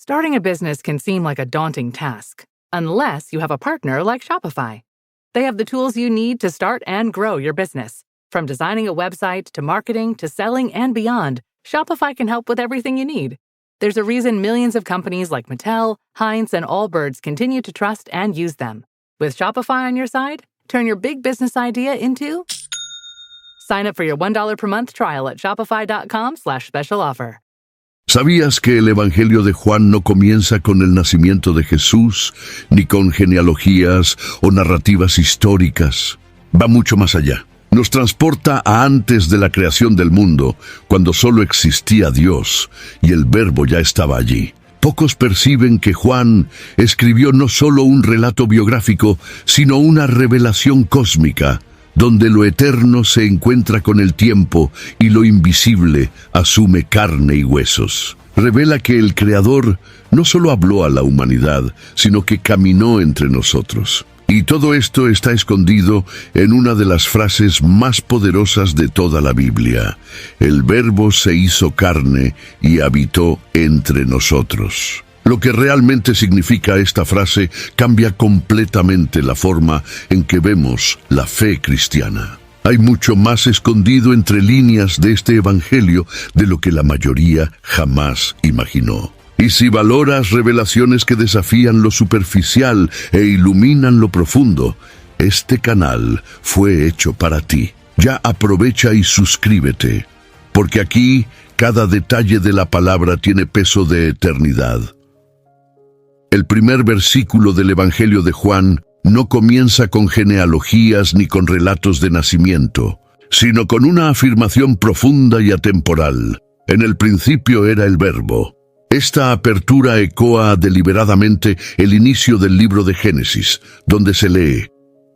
Starting a business can seem like a daunting task, unless you have a partner like Shopify. They have the tools you need to start and grow your business. From designing a website to marketing to selling and beyond, Shopify can help with everything you need. There's a reason millions of companies like Mattel, Heinz, and Allbirds continue to trust and use them. With Shopify on your side, turn your big business idea into... Sign up for your $1 per month trial at shopify.com/special offer. ¿Sabías que el Evangelio de Juan no comienza con el nacimiento de Jesús, ni con genealogías o narrativas históricas? Va mucho más allá. Nos transporta a antes de la creación del mundo, cuando solo existía Dios, y el Verbo ya estaba allí. Pocos perciben que Juan escribió no solo un relato biográfico, sino una revelación cósmica, donde lo eterno se encuentra con el tiempo y lo invisible asume carne y huesos. Revela que el Creador no solo habló a la humanidad, sino que caminó entre nosotros. Y todo esto está escondido en una de las frases más poderosas de toda la Biblia. El Verbo se hizo carne y habitó entre nosotros. Lo que realmente significa esta frase cambia completamente la forma en que vemos la fe cristiana. Hay mucho más escondido entre líneas de este evangelio de lo que la mayoría jamás imaginó. Y si valoras revelaciones que desafían lo superficial e iluminan lo profundo, este canal fue hecho para ti. Ya aprovecha y suscríbete, porque aquí cada detalle de la palabra tiene peso de eternidad. El primer versículo del Evangelio de Juan no comienza con genealogías ni con relatos de nacimiento, sino con una afirmación profunda y atemporal. En el principio era el Verbo. Esta apertura ecoa deliberadamente el inicio del libro de Génesis, donde se lee: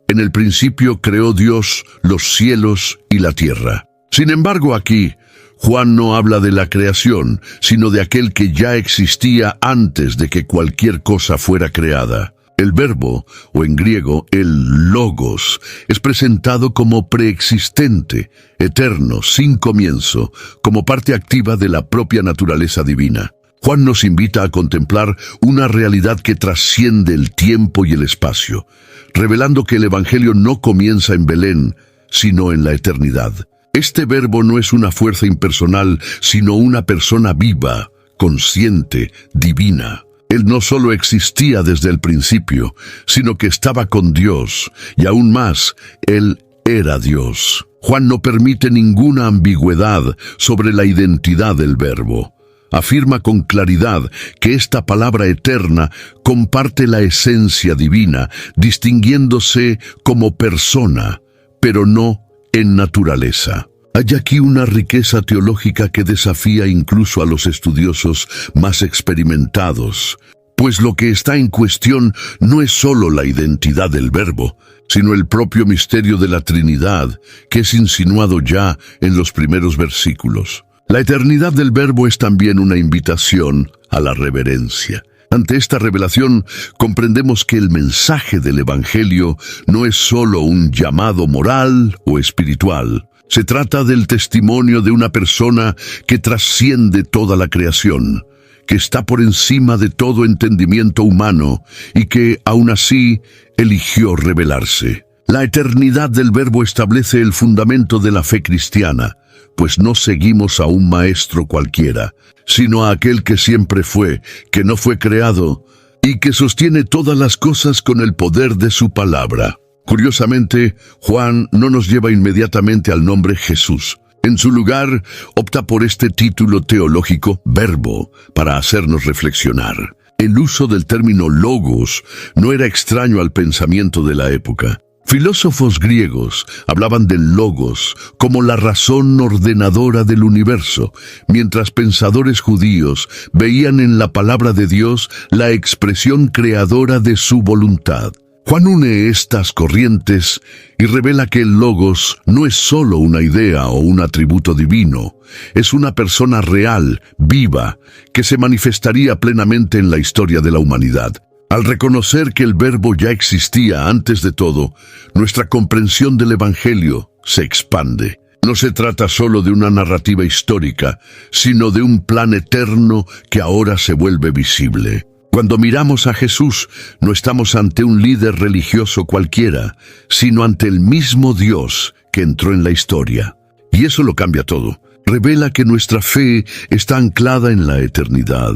En el principio creó Dios los cielos y la tierra. Sin embargo, aquí, Juan no habla de la creación, sino de aquel que ya existía antes de que cualquier cosa fuera creada. El Verbo, o en griego, el Logos, es presentado como preexistente, eterno, sin comienzo, como parte activa de la propia naturaleza divina. Juan nos invita a contemplar una realidad que trasciende el tiempo y el espacio, revelando que el Evangelio no comienza en Belén, sino en la eternidad. Este Verbo no es una fuerza impersonal, sino una persona viva, consciente, divina. Él no solo existía desde el principio, sino que estaba con Dios, y aún más, Él era Dios. Juan no permite ninguna ambigüedad sobre la identidad del Verbo. Afirma con claridad que esta palabra eterna comparte la esencia divina, distinguiéndose como persona, pero no en naturaleza. Hay aquí una riqueza teológica que desafía incluso a los estudiosos más experimentados, pues lo que está en cuestión no es solo la identidad del Verbo, sino el propio misterio de la Trinidad, que es insinuado ya en los primeros versículos. La eternidad del Verbo es también una invitación a la reverencia. Ante esta revelación, comprendemos que el mensaje del Evangelio no es solo un llamado moral o espiritual. Se trata del testimonio de una persona que trasciende toda la creación, que está por encima de todo entendimiento humano y que, aún así, eligió revelarse. La eternidad del Verbo establece el fundamento de la fe cristiana, pues no seguimos a un maestro cualquiera, sino a aquel que siempre fue, que no fue creado, y que sostiene todas las cosas con el poder de su palabra. Curiosamente, Juan no nos lleva inmediatamente al nombre Jesús. En su lugar, opta por este título teológico, Verbo, para hacernos reflexionar. El uso del término logos no era extraño al pensamiento de la época. Filósofos griegos hablaban del logos como la razón ordenadora del universo, mientras pensadores judíos veían en la palabra de Dios la expresión creadora de su voluntad. Juan une estas corrientes y revela que el logos no es solo una idea o un atributo divino, es una persona real, viva, que se manifestaría plenamente en la historia de la humanidad. Al reconocer que el Verbo ya existía antes de todo, nuestra comprensión del Evangelio se expande. No se trata solo de una narrativa histórica, sino de un plan eterno que ahora se vuelve visible. Cuando miramos a Jesús, no estamos ante un líder religioso cualquiera, sino ante el mismo Dios que entró en la historia. Y eso lo cambia todo. Revela que nuestra fe está anclada en la eternidad,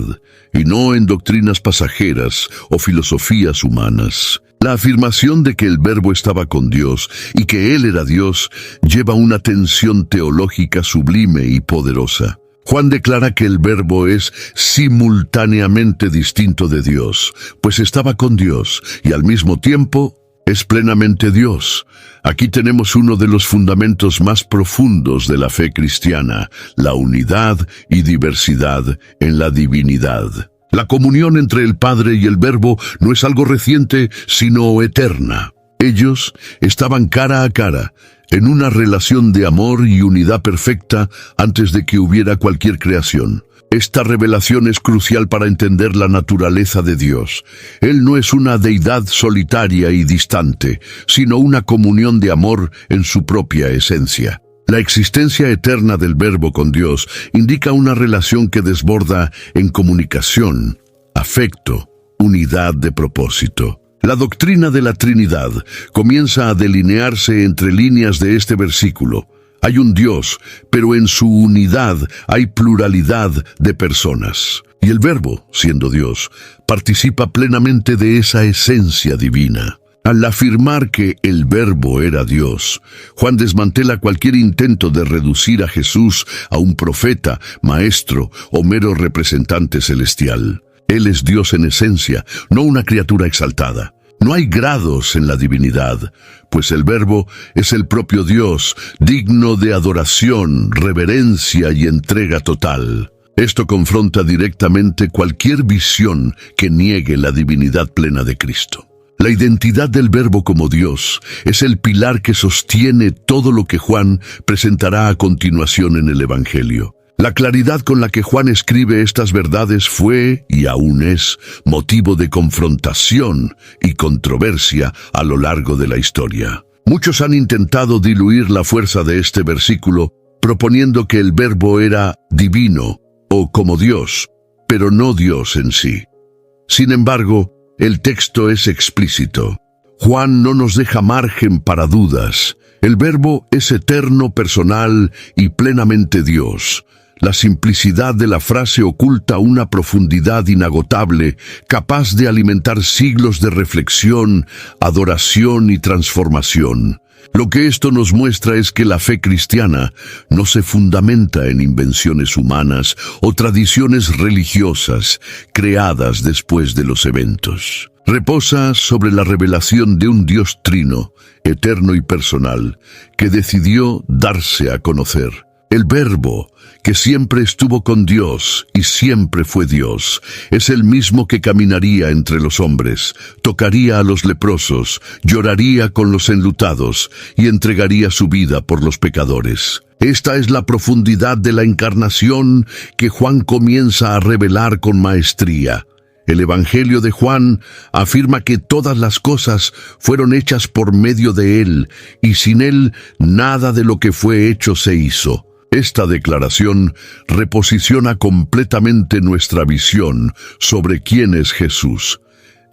y no en doctrinas pasajeras o filosofías humanas. La afirmación de que el Verbo estaba con Dios y que Él era Dios lleva una tensión teológica sublime y poderosa. Juan declara que el Verbo es simultáneamente distinto de Dios, pues estaba con Dios y al mismo tiempo es plenamente Dios. Aquí tenemos uno de los fundamentos más profundos de la fe cristiana, la unidad y diversidad en la divinidad. La comunión entre el Padre y el Verbo no es algo reciente, sino eterna. Ellos estaban cara a cara, en una relación de amor y unidad perfecta antes de que hubiera cualquier creación. Esta revelación es crucial para entender la naturaleza de Dios. Él no es una deidad solitaria y distante, sino una comunión de amor en su propia esencia. La existencia eterna del Verbo con Dios indica una relación que desborda en comunicación, afecto, unidad de propósito. La doctrina de la Trinidad comienza a delinearse entre líneas de este versículo. Hay un Dios, pero en su unidad hay pluralidad de personas. Y el Verbo, siendo Dios, participa plenamente de esa esencia divina. Al afirmar que el Verbo era Dios, Juan desmantela cualquier intento de reducir a Jesús a un profeta, maestro o mero representante celestial. Él es Dios en esencia, no una criatura exaltada. No hay grados en la divinidad, pues el Verbo es el propio Dios, digno de adoración, reverencia y entrega total. Esto confronta directamente cualquier visión que niegue la divinidad plena de Cristo. La identidad del Verbo como Dios es el pilar que sostiene todo lo que Juan presentará a continuación en el Evangelio. La claridad con la que Juan escribe estas verdades fue, y aún es, motivo de confrontación y controversia a lo largo de la historia. Muchos han intentado diluir la fuerza de este versículo, proponiendo que el Verbo era divino o como Dios, pero no Dios en sí. Sin embargo, el texto es explícito. Juan no nos deja margen para dudas. El Verbo es eterno, personal y plenamente Dios. La simplicidad de la frase oculta una profundidad inagotable, capaz de alimentar siglos de reflexión, adoración y transformación. Lo que esto nos muestra es que la fe cristiana no se fundamenta en invenciones humanas o tradiciones religiosas creadas después de los eventos. Reposa sobre la revelación de un Dios trino, eterno y personal, que decidió darse a conocer. El Verbo, que siempre estuvo con Dios y siempre fue Dios, es el mismo que caminaría entre los hombres, tocaría a los leprosos, lloraría con los enlutados y entregaría su vida por los pecadores. Esta es la profundidad de la encarnación que Juan comienza a revelar con maestría. El Evangelio de Juan afirma que todas las cosas fueron hechas por medio de Él, y sin Él nada de lo que fue hecho se hizo. Esta declaración reposiciona completamente nuestra visión sobre quién es Jesús.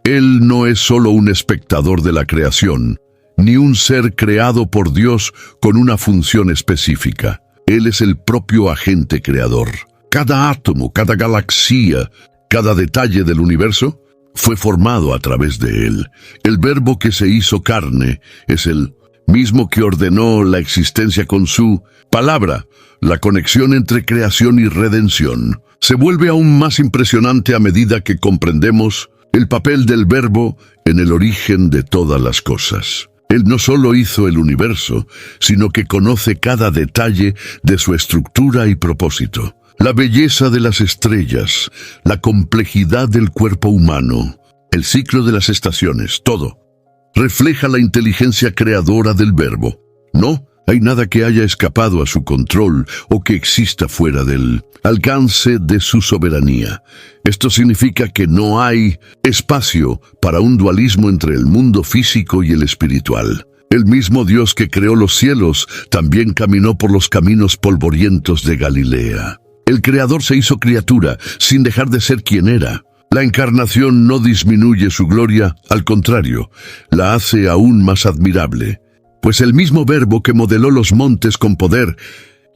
Él no es solo un espectador de la creación, ni un ser creado por Dios con una función específica. Él es el propio agente creador. Cada átomo, cada galaxia, cada detalle del universo fue formado a través de Él. El Verbo que se hizo carne es el mismo que ordenó la existencia con su palabra. La conexión entre creación y redención se vuelve aún más impresionante a medida que comprendemos el papel del Verbo en el origen de todas las cosas. Él no solo hizo el universo, sino que conoce cada detalle de su estructura y propósito. La belleza de las estrellas, la complejidad del cuerpo humano, el ciclo de las estaciones, todo refleja la inteligencia creadora del Verbo. No hay nada que haya escapado a su control o que exista fuera del alcance de su soberanía. Esto significa que no hay espacio para un dualismo entre el mundo físico y el espiritual. El mismo Dios que creó los cielos también caminó por los caminos polvorientos de Galilea. El Creador se hizo criatura sin dejar de ser quien era. La encarnación no disminuye su gloria, al contrario, la hace aún más admirable. Pues el mismo Verbo que modeló los montes con poder,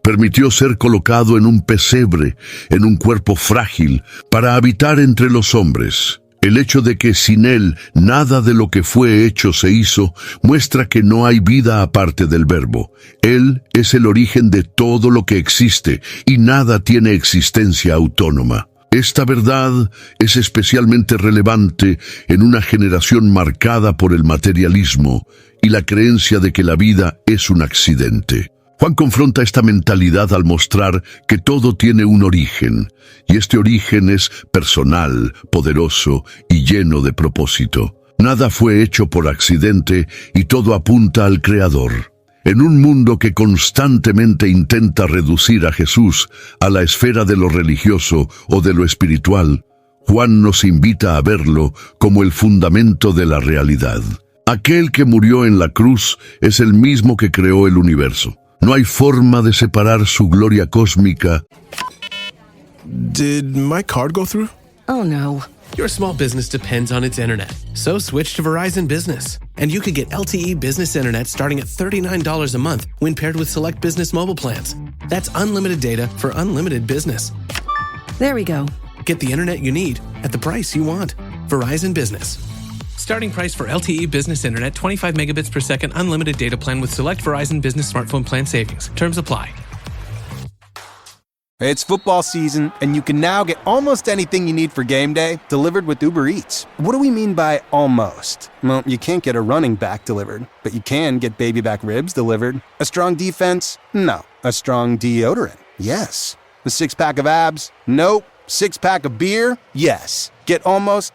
permitió ser colocado en un pesebre, en un cuerpo frágil, para habitar entre los hombres. El hecho de que sin Él nada de lo que fue hecho se hizo, muestra que no hay vida aparte del Verbo. Él es el origen de todo lo que existe, y nada tiene existencia autónoma. Esta verdad es especialmente relevante en una generación marcada por el materialismo y la creencia de que la vida es un accidente. Juan confronta esta mentalidad al mostrar que todo tiene un origen, y este origen es personal, poderoso y lleno de propósito. Nada fue hecho por accidente y todo apunta al Creador. En un mundo que constantemente intenta reducir a Jesús a la esfera de lo religioso o de lo espiritual, Juan nos invita a verlo como el fundamento de la realidad. Aquel que murió en la cruz es el mismo que creó el universo. No hay forma de separar su gloria cósmica. Did my card go through? Oh no. Your small business depends on its internet, so switch to Verizon Business. And you could get LTE Business Internet starting at $39 a month when paired with select business mobile plans. That's unlimited data for unlimited business. There we go. Get the internet you need at the price you want. Verizon Business. Starting price for LTE Business Internet, 25 megabits per second, unlimited data plan with select Verizon Business smartphone plan savings. Terms apply. It's football season, and you can now get almost anything you need for game day delivered with Uber Eats. What do we mean by almost? Well, you can't get a running back delivered, but you can get baby back ribs delivered. A strong defense? No. A strong deodorant? Yes. A six-pack of abs? Nope. Six-pack of beer? Yes. Get almost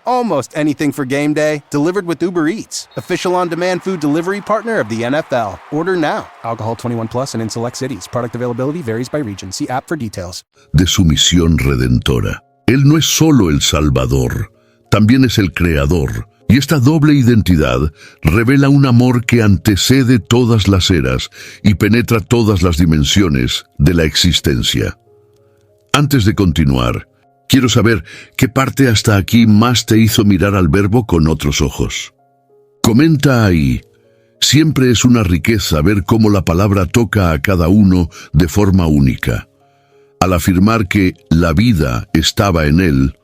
anything for game day delivered with Uber Eats, official on-demand food delivery partner of the NFL. Order now. Alcohol 21 plus and in select cities. Product availability varies by region. See app for details. De su misión redentora. Él no es solo el Salvador, también es el Creador. Y esta doble identidad revela un amor que antecede todas las eras y penetra todas las dimensiones de la existencia. Antes de continuar, quiero saber qué parte hasta aquí más te hizo mirar al Verbo con otros ojos. Comenta ahí. Siempre es una riqueza ver cómo la palabra toca a cada uno de forma única. Al afirmar que la vida estaba en él,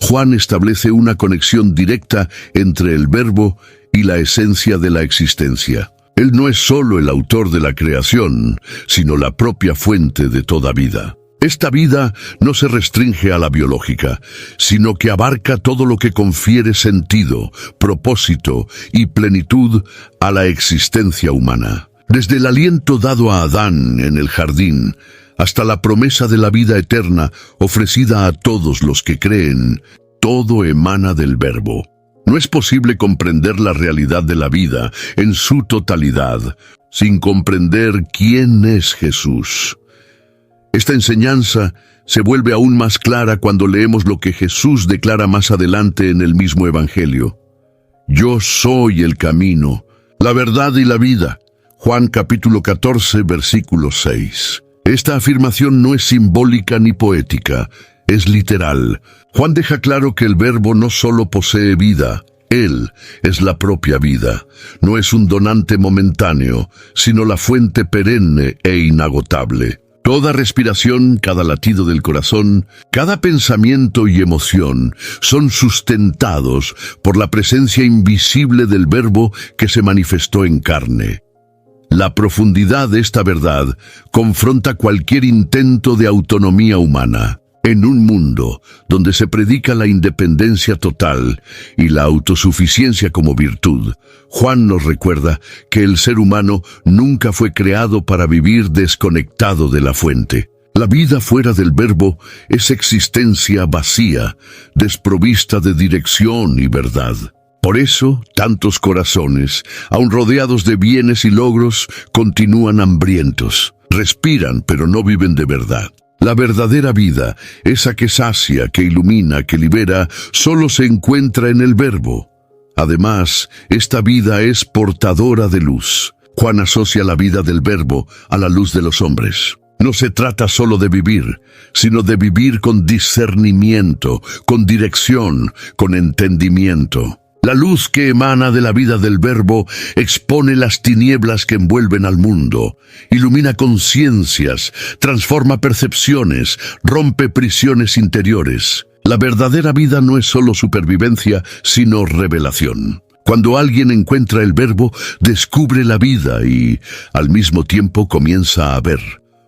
Juan establece una conexión directa entre el Verbo y la esencia de la existencia. Él no es solo el autor de la creación, sino la propia fuente de toda vida. Esta vida no se restringe a la biológica, sino que abarca todo lo que confiere sentido, propósito y plenitud a la existencia humana. Desde el aliento dado a Adán en el jardín, hasta la promesa de la vida eterna ofrecida a todos los que creen, todo emana del Verbo. No es posible comprender la realidad de la vida en su totalidad sin comprender quién es Jesús. Esta enseñanza se vuelve aún más clara cuando leemos lo que Jesús declara más adelante en el mismo Evangelio. Yo soy el camino, la verdad y la vida. Juan capítulo 14, versículo 6. Esta afirmación no es simbólica ni poética, es literal. Juan deja claro que el Verbo no solo posee vida, Él es la propia vida. No es un donante momentáneo, sino la fuente perenne e inagotable. Toda respiración, cada latido del corazón, cada pensamiento y emoción son sustentados por la presencia invisible del Verbo que se manifestó en carne. La profundidad de esta verdad confronta cualquier intento de autonomía humana. En un mundo donde se predica la independencia total y la autosuficiencia como virtud, Juan nos recuerda que el ser humano nunca fue creado para vivir desconectado de la fuente. La vida fuera del Verbo es existencia vacía, desprovista de dirección y verdad. Por eso, tantos corazones, aun rodeados de bienes y logros, continúan hambrientos. Respiran, pero no viven de verdad. La verdadera vida, esa que sacia, que ilumina, que libera, solo se encuentra en el Verbo. Además, esta vida es portadora de luz. Juan asocia la vida del Verbo a la luz de los hombres. No se trata solo de vivir, sino de vivir con discernimiento, con dirección, con entendimiento. La luz que emana de la vida del Verbo expone las tinieblas que envuelven al mundo, ilumina conciencias, transforma percepciones, rompe prisiones interiores. La verdadera vida no es solo supervivencia, sino revelación. Cuando alguien encuentra el Verbo, descubre la vida y, al mismo tiempo, comienza a ver.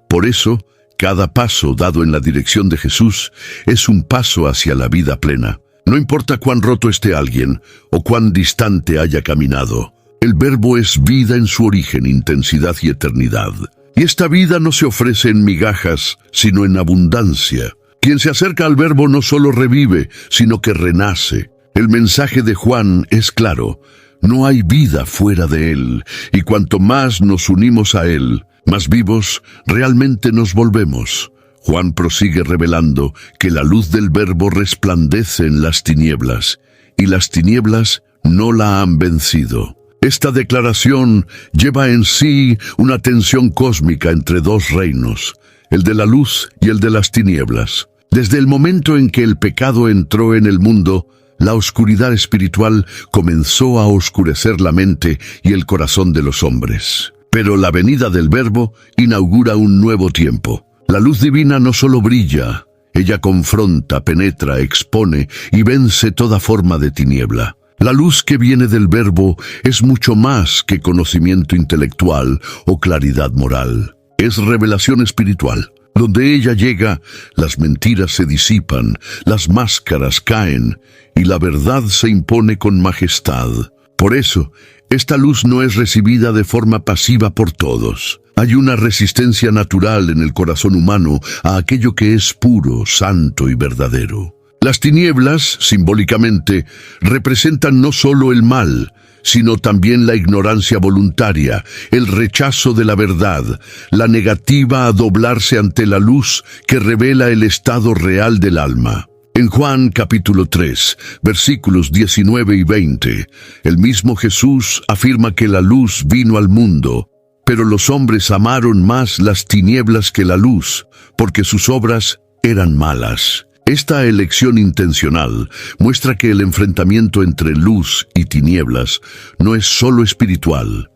Por eso, cada paso dado en la dirección de Jesús es un paso hacia la vida plena. No importa cuán roto esté alguien o cuán distante haya caminado, el Verbo es vida en su origen, intensidad y eternidad. Y esta vida no se ofrece en migajas, sino en abundancia. Quien se acerca al Verbo no solo revive, sino que renace. El mensaje de Juan es claro: no hay vida fuera de Él, y cuanto más nos unimos a Él, más vivos realmente nos volvemos. Juan prosigue revelando que la luz del Verbo resplandece en las tinieblas, y las tinieblas no la han vencido. Esta declaración lleva en sí una tensión cósmica entre dos reinos, el de la luz y el de las tinieblas. Desde el momento en que el pecado entró en el mundo, la oscuridad espiritual comenzó a oscurecer la mente y el corazón de los hombres. Pero la venida del Verbo inaugura un nuevo tiempo. La luz divina no solo brilla, ella confronta, penetra, expone y vence toda forma de tiniebla. La luz que viene del Verbo es mucho más que conocimiento intelectual o claridad moral. Es revelación espiritual. Donde ella llega, las mentiras se disipan, las máscaras caen y la verdad se impone con majestad. Por eso, esta luz no es recibida de forma pasiva por todos. Hay una resistencia natural en el corazón humano a aquello que es puro, santo y verdadero. Las tinieblas, simbólicamente, representan no solo el mal, sino también la ignorancia voluntaria, el rechazo de la verdad, la negativa a doblarse ante la luz que revela el estado real del alma. En Juan capítulo 3, versículos 19 y 20, el mismo Jesús afirma que la luz vino al mundo, pero los hombres amaron más las tinieblas que la luz, porque sus obras eran malas. Esta elección intencional muestra que el enfrentamiento entre luz y tinieblas no es solo espiritual,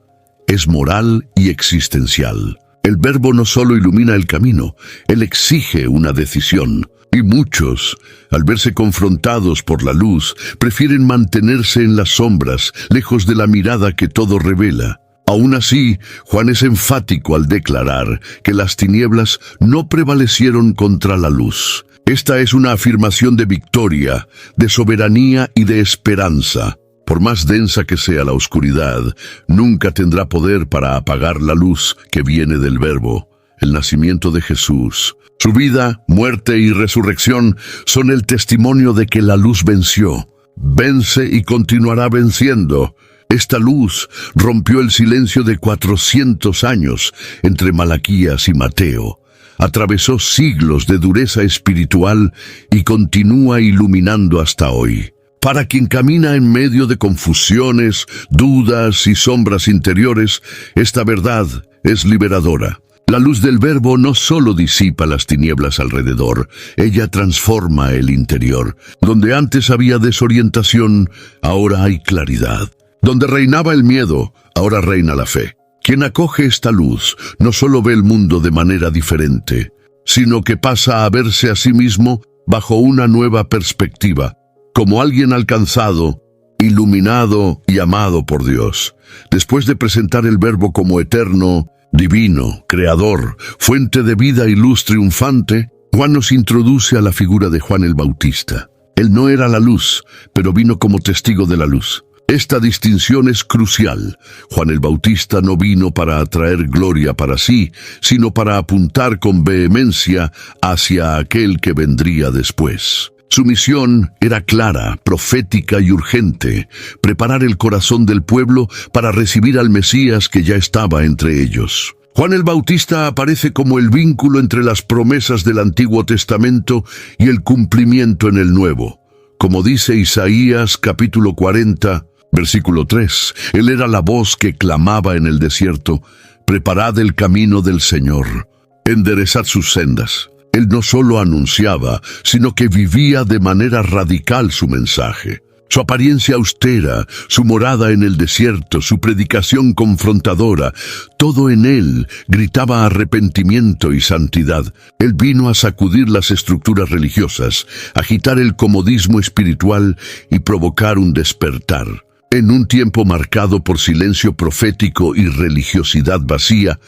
es moral y existencial. El Verbo no solo ilumina el camino, él exige una decisión. Y muchos, al verse confrontados por la luz, prefieren mantenerse en las sombras, lejos de la mirada que todo revela. Aún así, Juan es enfático al declarar que las tinieblas no prevalecieron contra la luz. Esta es una afirmación de victoria, de soberanía y de esperanza. Por más densa que sea la oscuridad, nunca tendrá poder para apagar la luz que viene del Verbo, el nacimiento de Jesús. Su vida, muerte y resurrección son el testimonio de que la luz venció, vence y continuará venciendo. Esta luz rompió el silencio de 400 años entre Malaquías y Mateo. Atravesó siglos de dureza espiritual y continúa iluminando hasta hoy. Para quien camina en medio de confusiones, dudas y sombras interiores, esta verdad es liberadora. La luz del Verbo no solo disipa las tinieblas alrededor, ella transforma el interior. Donde antes había desorientación, ahora hay claridad. Donde reinaba el miedo, ahora reina la fe. Quien acoge esta luz no solo ve el mundo de manera diferente, sino que pasa a verse a sí mismo bajo una nueva perspectiva, como alguien alcanzado, iluminado y amado por Dios. Después de presentar el Verbo como eterno, divino, creador, fuente de vida y luz triunfante, Juan nos introduce a la figura de Juan el Bautista. Él no era la luz, pero vino como testigo de la luz. Esta distinción es crucial. Juan el Bautista no vino para atraer gloria para sí, sino para apuntar con vehemencia hacia aquel que vendría después. Su misión era clara, profética y urgente: preparar el corazón del pueblo para recibir al Mesías que ya estaba entre ellos. Juan el Bautista aparece como el vínculo entre las promesas del Antiguo Testamento y el cumplimiento en el Nuevo. Como dice Isaías capítulo 40, Versículo 3. Él era la voz que clamaba en el desierto: preparad el camino del Señor, enderezad sus sendas. Él no solo anunciaba, sino que vivía de manera radical su mensaje. Su apariencia austera, su morada en el desierto, su predicación confrontadora, todo en él gritaba arrepentimiento y santidad. Él vino a sacudir las estructuras religiosas, agitar el comodismo espiritual y provocar un despertar. En un tiempo marcado por silencio profético y religiosidad vacía,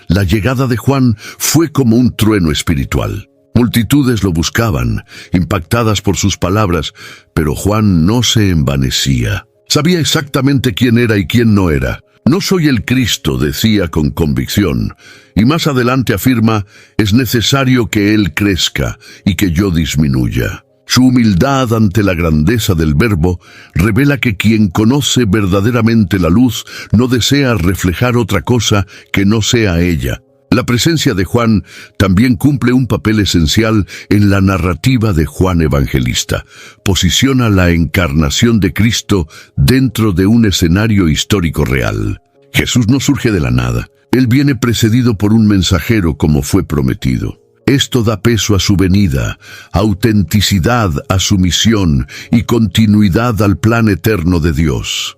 la llegada de Juan fue como un trueno espiritual. Multitudes lo buscaban, impactadas por sus palabras, pero Juan no se envanecía. Sabía exactamente quién era y quién no era. No soy el Cristo, decía con convicción, y más adelante afirma: es necesario que Él crezca y que yo disminuya. Su humildad ante la grandeza del Verbo revela que quien conoce verdaderamente la luz no desea reflejar otra cosa que no sea ella. La presencia de Juan también cumple un papel esencial en la narrativa de Juan Evangelista. Posiciona la encarnación de Cristo dentro de un escenario histórico real. Jesús no surge de la nada. Él viene precedido por un mensajero, como fue prometido. Esto da peso a su venida, autenticidad a su misión y continuidad al plan eterno de Dios.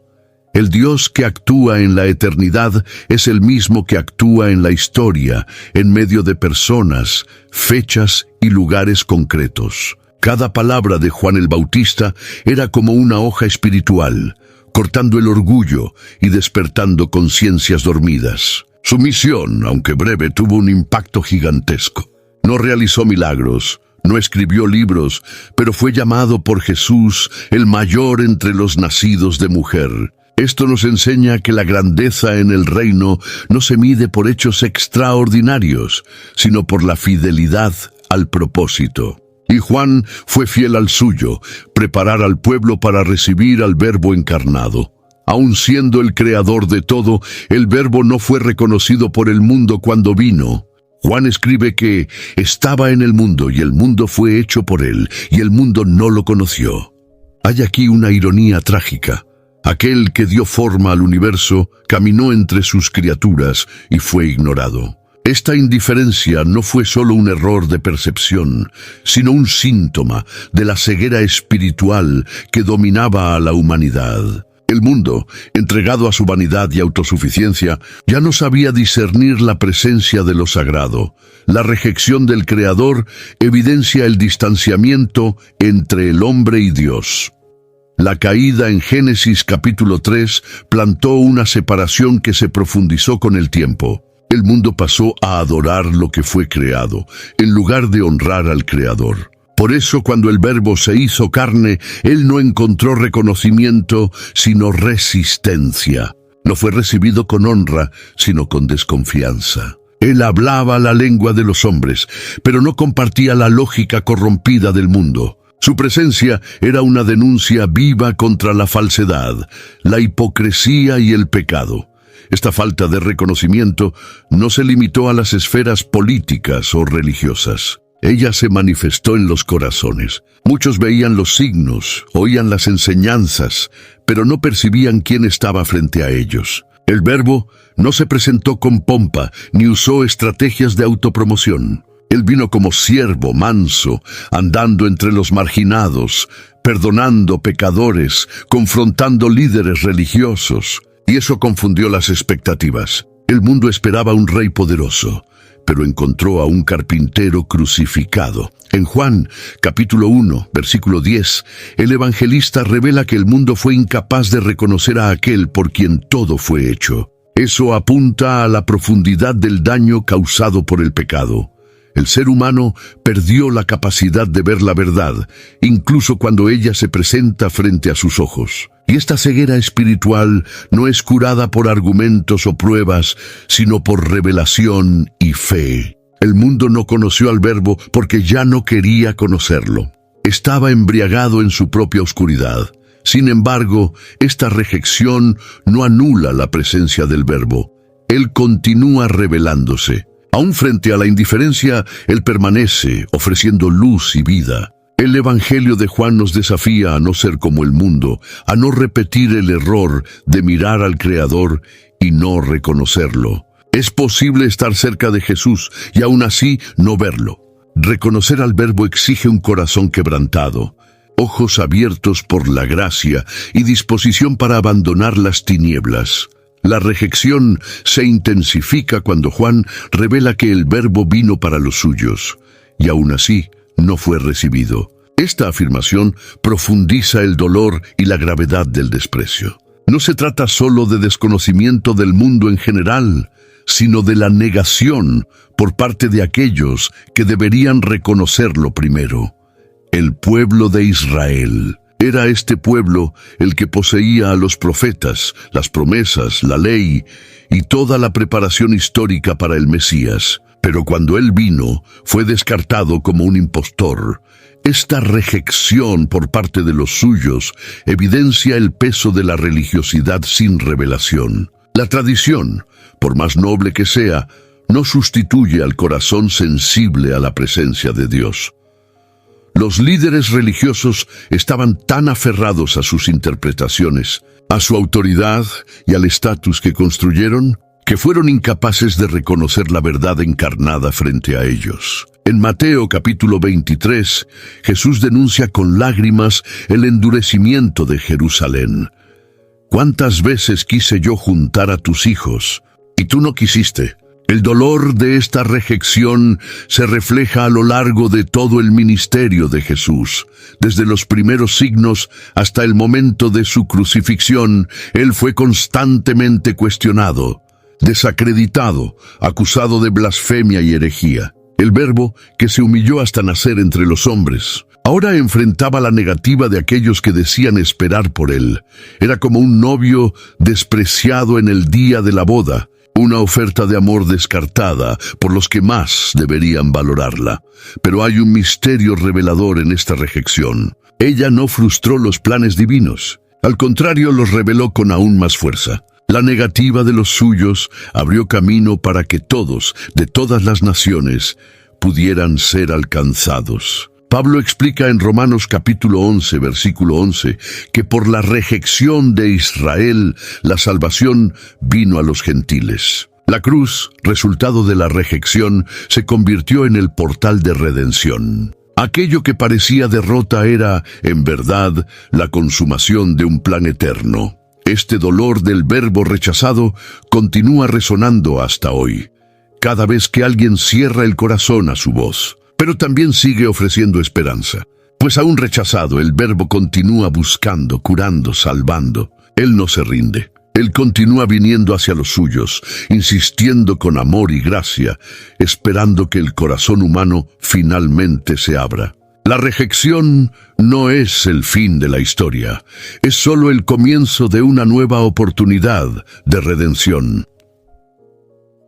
El Dios que actúa en la eternidad es el mismo que actúa en la historia, en medio de personas, fechas y lugares concretos. Cada palabra de Juan el Bautista era como una hoja espiritual, cortando el orgullo y despertando conciencias dormidas. Su misión, aunque breve, tuvo un impacto gigantesco. No realizó milagros, no escribió libros, pero fue llamado por Jesús el mayor entre los nacidos de mujer. Esto nos enseña que la grandeza en el reino no se mide por hechos extraordinarios, sino por la fidelidad al propósito. Y Juan fue fiel al suyo, preparar al pueblo para recibir al Verbo encarnado. Aun siendo el creador de todo, el Verbo no fue reconocido por el mundo cuando vino. Juan escribe que estaba en el mundo y el mundo fue hecho por él, y el mundo no lo conoció. Hay aquí una ironía trágica. Aquel que dio forma al universo caminó entre sus criaturas y fue ignorado. Esta indiferencia no fue solo un error de percepción, sino un síntoma de la ceguera espiritual que dominaba a la humanidad. El mundo, entregado a su vanidad y autosuficiencia, ya no sabía discernir la presencia de lo sagrado. La rejección del Creador evidencia el distanciamiento entre el hombre y Dios. La caída en Génesis capítulo 3 plantó una separación que se profundizó con el tiempo. El mundo pasó a adorar lo que fue creado, en lugar de honrar al Creador. Por eso, cuando el Verbo se hizo carne, Él no encontró reconocimiento, sino resistencia. No fue recibido con honra, sino con desconfianza. Él hablaba la lengua de los hombres, pero no compartía la lógica corrompida del mundo. Su presencia era una denuncia viva contra la falsedad, la hipocresía y el pecado. Esta falta de reconocimiento no se limitó a las esferas políticas o religiosas. Ella se manifestó en los corazones. Muchos veían los signos, oían las enseñanzas, pero no percibían quién estaba frente a ellos. El Verbo no se presentó con pompa, ni usó estrategias de autopromoción. Él vino como siervo manso, andando entre los marginados, perdonando pecadores, confrontando líderes religiosos. Y eso confundió las expectativas. El mundo esperaba un rey poderoso, pero encontró a un carpintero crucificado. En Juan, capítulo 1, versículo 10, el evangelista revela que el mundo fue incapaz de reconocer a aquel por quien todo fue hecho. Eso apunta a la profundidad del daño causado por el pecado. El ser humano perdió la capacidad de ver la verdad, incluso cuando ella se presenta frente a sus ojos. Y esta ceguera espiritual no es curada por argumentos o pruebas, sino por revelación y fe. El mundo no conoció al Verbo porque ya no quería conocerlo. Estaba embriagado en su propia oscuridad. Sin embargo, esta rejección no anula la presencia del Verbo. Él continúa revelándose. Aún frente a la indiferencia, Él permanece, ofreciendo luz y vida. El Evangelio de Juan nos desafía a no ser como el mundo, a no repetir el error de mirar al Creador y no reconocerlo. Es posible estar cerca de Jesús y aún así no verlo. Reconocer al Verbo exige un corazón quebrantado, ojos abiertos por la gracia y disposición para abandonar las tinieblas. La rejección se intensifica cuando Juan revela que el Verbo vino para los suyos, y aún así no fue recibido. Esta afirmación profundiza el dolor y la gravedad del desprecio. No se trata solo de desconocimiento del mundo en general, sino de la negación por parte de aquellos que deberían reconocerlo primero. El pueblo de Israel. Era este pueblo el que poseía a los profetas, las promesas, la ley y toda la preparación histórica para el Mesías. Pero cuando él vino, fue descartado como un impostor. Esta rejección por parte de los suyos evidencia el peso de la religiosidad sin revelación. La tradición, por más noble que sea, no sustituye al corazón sensible a la presencia de Dios. Los líderes religiosos estaban tan aferrados a sus interpretaciones, a su autoridad y al estatus que construyeron, que fueron incapaces de reconocer la verdad encarnada frente a ellos. En Mateo capítulo 23, Jesús denuncia con lágrimas el endurecimiento de Jerusalén. ¿Cuántas veces quise yo juntar a tus hijos, y tú no quisiste? El dolor de esta rejección se refleja a lo largo de todo el ministerio de Jesús. Desde los primeros signos hasta el momento de su crucifixión, él fue constantemente cuestionado, desacreditado, acusado de blasfemia y herejía. El Verbo, que se humilló hasta nacer entre los hombres, ahora enfrentaba la negativa de aquellos que decían esperar por él. Era como un novio despreciado en el día de la boda, una oferta de amor descartada por los que más deberían valorarla. Pero hay un misterio revelador en esta rejección. Ella no frustró los planes divinos. Al contrario, los reveló con aún más fuerza. La negativa de los suyos abrió camino para que todos, de todas las naciones, pudieran ser alcanzados. Pablo explica en Romanos capítulo 11, versículo 11, que por la rejección de Israel, la salvación vino a los gentiles. La cruz, resultado de la rejección, se convirtió en el portal de redención. Aquello que parecía derrota era, en verdad, la consumación de un plan eterno. Este dolor del Verbo rechazado continúa resonando hasta hoy, cada vez que alguien cierra el corazón a su voz. Pero también sigue ofreciendo esperanza, pues aún rechazado, el Verbo continúa buscando, curando, salvando. Él no se rinde. Él continúa viniendo hacia los suyos, insistiendo con amor y gracia, esperando que el corazón humano finalmente se abra. La rejección no es el fin de la historia, es solo el comienzo de una nueva oportunidad de redención.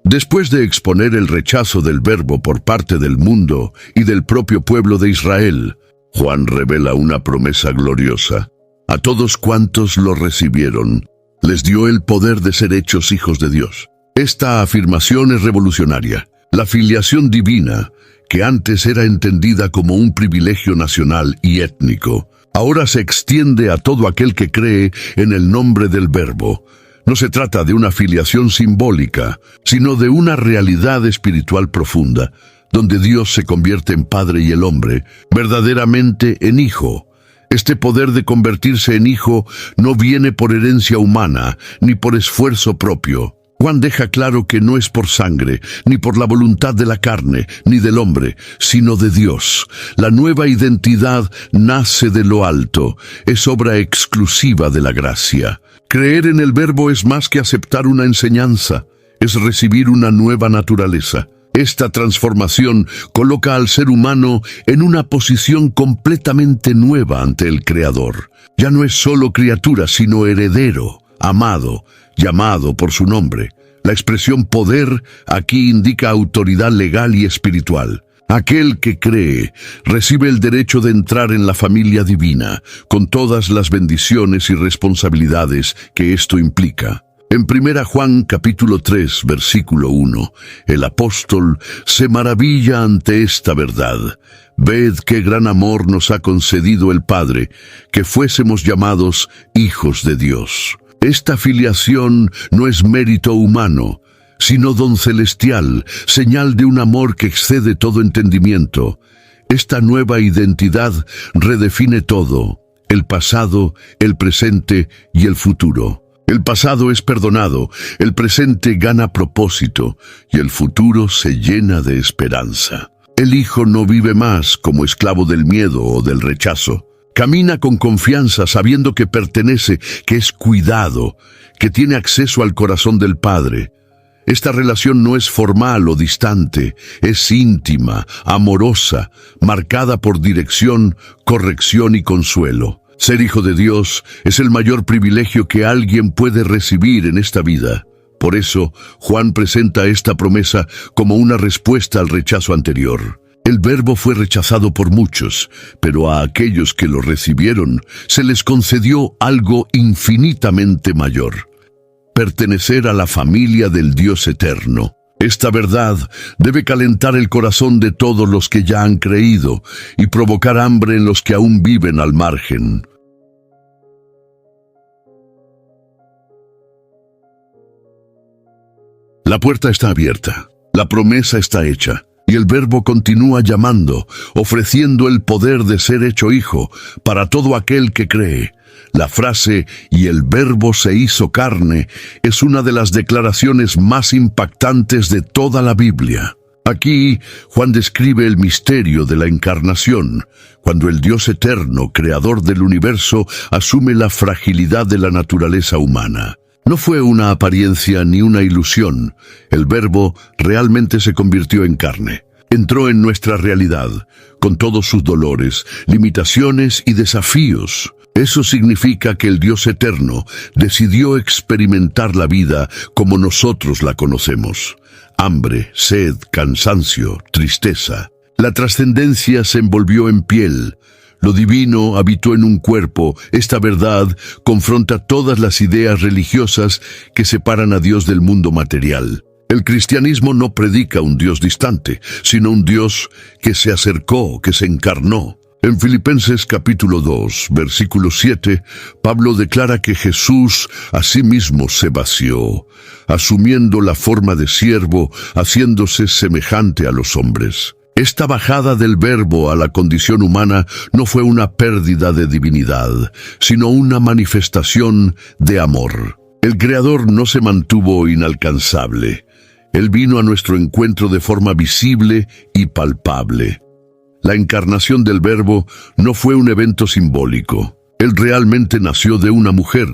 Después de exponer el rechazo del Verbo por parte del mundo y del propio pueblo de Israel, Juan revela una promesa gloriosa. A todos cuantos lo recibieron, les dio el poder de ser hechos hijos de Dios. Esta afirmación es revolucionaria. La filiación divina, que antes era entendida como un privilegio nacional y étnico, ahora se extiende a todo aquel que cree en el nombre del Verbo. No se trata de una filiación simbólica, sino de una realidad espiritual profunda, donde Dios se convierte en Padre y el hombre, verdaderamente en Hijo. Este poder de convertirse en hijo no viene por herencia humana, ni por esfuerzo propio. Juan deja claro que no es por sangre, ni por la voluntad de la carne, ni del hombre, sino de Dios. La nueva identidad nace de lo alto, es obra exclusiva de la gracia. Creer en el Verbo es más que aceptar una enseñanza, es recibir una nueva naturaleza. Esta transformación coloca al ser humano en una posición completamente nueva ante el Creador. Ya no es solo criatura, sino heredero, amado, llamado por su nombre. La expresión poder aquí indica autoridad legal y espiritual. Aquel que cree recibe el derecho de entrar en la familia divina, con todas las bendiciones y responsabilidades que esto implica. En 1 Juan capítulo 3, versículo 1, el apóstol se maravilla ante esta verdad. Ved qué gran amor nos ha concedido el Padre, que fuésemos llamados hijos de Dios. Esta filiación no es mérito humano, sino don celestial, señal de un amor que excede todo entendimiento. Esta nueva identidad redefine todo, el pasado, el presente y el futuro. El pasado es perdonado, el presente gana propósito y el futuro se llena de esperanza. El Hijo no vive más como esclavo del miedo o del rechazo. Camina con confianza sabiendo que pertenece, que es cuidado, que tiene acceso al corazón del Padre. Esta relación no es formal o distante, es íntima, amorosa, marcada por dirección, corrección y consuelo. Ser hijo de Dios es el mayor privilegio que alguien puede recibir en esta vida. Por eso, Juan presenta esta promesa como una respuesta al rechazo anterior. El Verbo fue rechazado por muchos, pero a aquellos que lo recibieron se les concedió algo infinitamente mayor: pertenecer a la familia del Dios eterno. Esta verdad debe calentar el corazón de todos los que ya han creído y provocar hambre en los que aún viven al margen. La puerta está abierta, la promesa está hecha, y el Verbo continúa llamando, ofreciendo el poder de ser hecho hijo para todo aquel que cree. La frase «y el Verbo se hizo carne» es una de las declaraciones más impactantes de toda la Biblia. Aquí, Juan describe el misterio de la encarnación, cuando el Dios eterno, creador del universo, asume la fragilidad de la naturaleza humana. No fue una apariencia ni una ilusión. El Verbo realmente se convirtió en carne. Entró en nuestra realidad, con todos sus dolores, limitaciones y desafíos. Eso significa que el Dios eterno decidió experimentar la vida como nosotros la conocemos. Hambre, sed, cansancio, tristeza. La trascendencia se envolvió en piel. Lo divino habitó en un cuerpo. Esta verdad confronta todas las ideas religiosas que separan a Dios del mundo material. El cristianismo no predica un Dios distante, sino un Dios que se acercó, que se encarnó. En Filipenses capítulo 2, versículo 7, Pablo declara que Jesús a sí mismo se vació, asumiendo la forma de siervo, haciéndose semejante a los hombres. Esta bajada del Verbo a la condición humana no fue una pérdida de divinidad, sino una manifestación de amor. El Creador no se mantuvo inalcanzable. Él vino a nuestro encuentro de forma visible y palpable. La encarnación del Verbo no fue un evento simbólico. Él realmente nació de una mujer,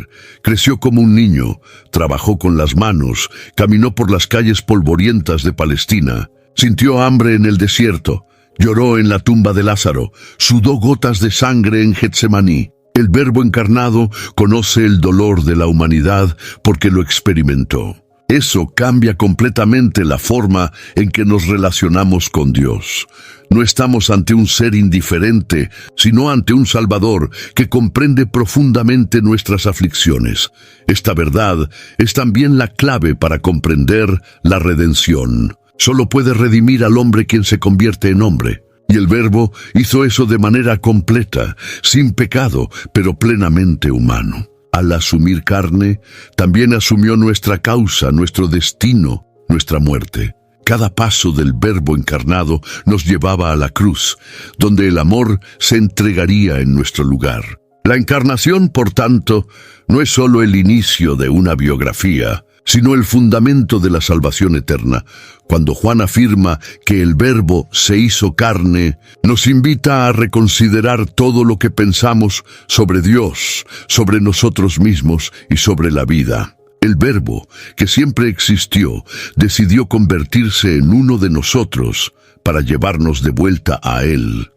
creció como un niño, trabajó con las manos, caminó por las calles polvorientas de Palestina, sintió hambre en el desierto, lloró en la tumba de Lázaro, sudó gotas de sangre en Getsemaní. El Verbo encarnado conoce el dolor de la humanidad porque lo experimentó. Eso cambia completamente la forma en que nos relacionamos con Dios. No estamos ante un ser indiferente, sino ante un Salvador que comprende profundamente nuestras aflicciones. Esta verdad es también la clave para comprender la redención. Solo puede redimir al hombre quien se convierte en hombre. Y el Verbo hizo eso de manera completa, sin pecado, pero plenamente humano. Al asumir carne, también asumió nuestra causa, nuestro destino, nuestra muerte. Cada paso del Verbo encarnado nos llevaba a la cruz, donde el amor se entregaría en nuestro lugar. La encarnación, por tanto, no es solo el inicio de una biografía, sino el fundamento de la salvación eterna. Cuando Juan afirma que el Verbo se hizo carne, nos invita a reconsiderar todo lo que pensamos sobre Dios, sobre nosotros mismos y sobre la vida. El Verbo, que siempre existió, decidió convertirse en uno de nosotros para llevarnos de vuelta a Él.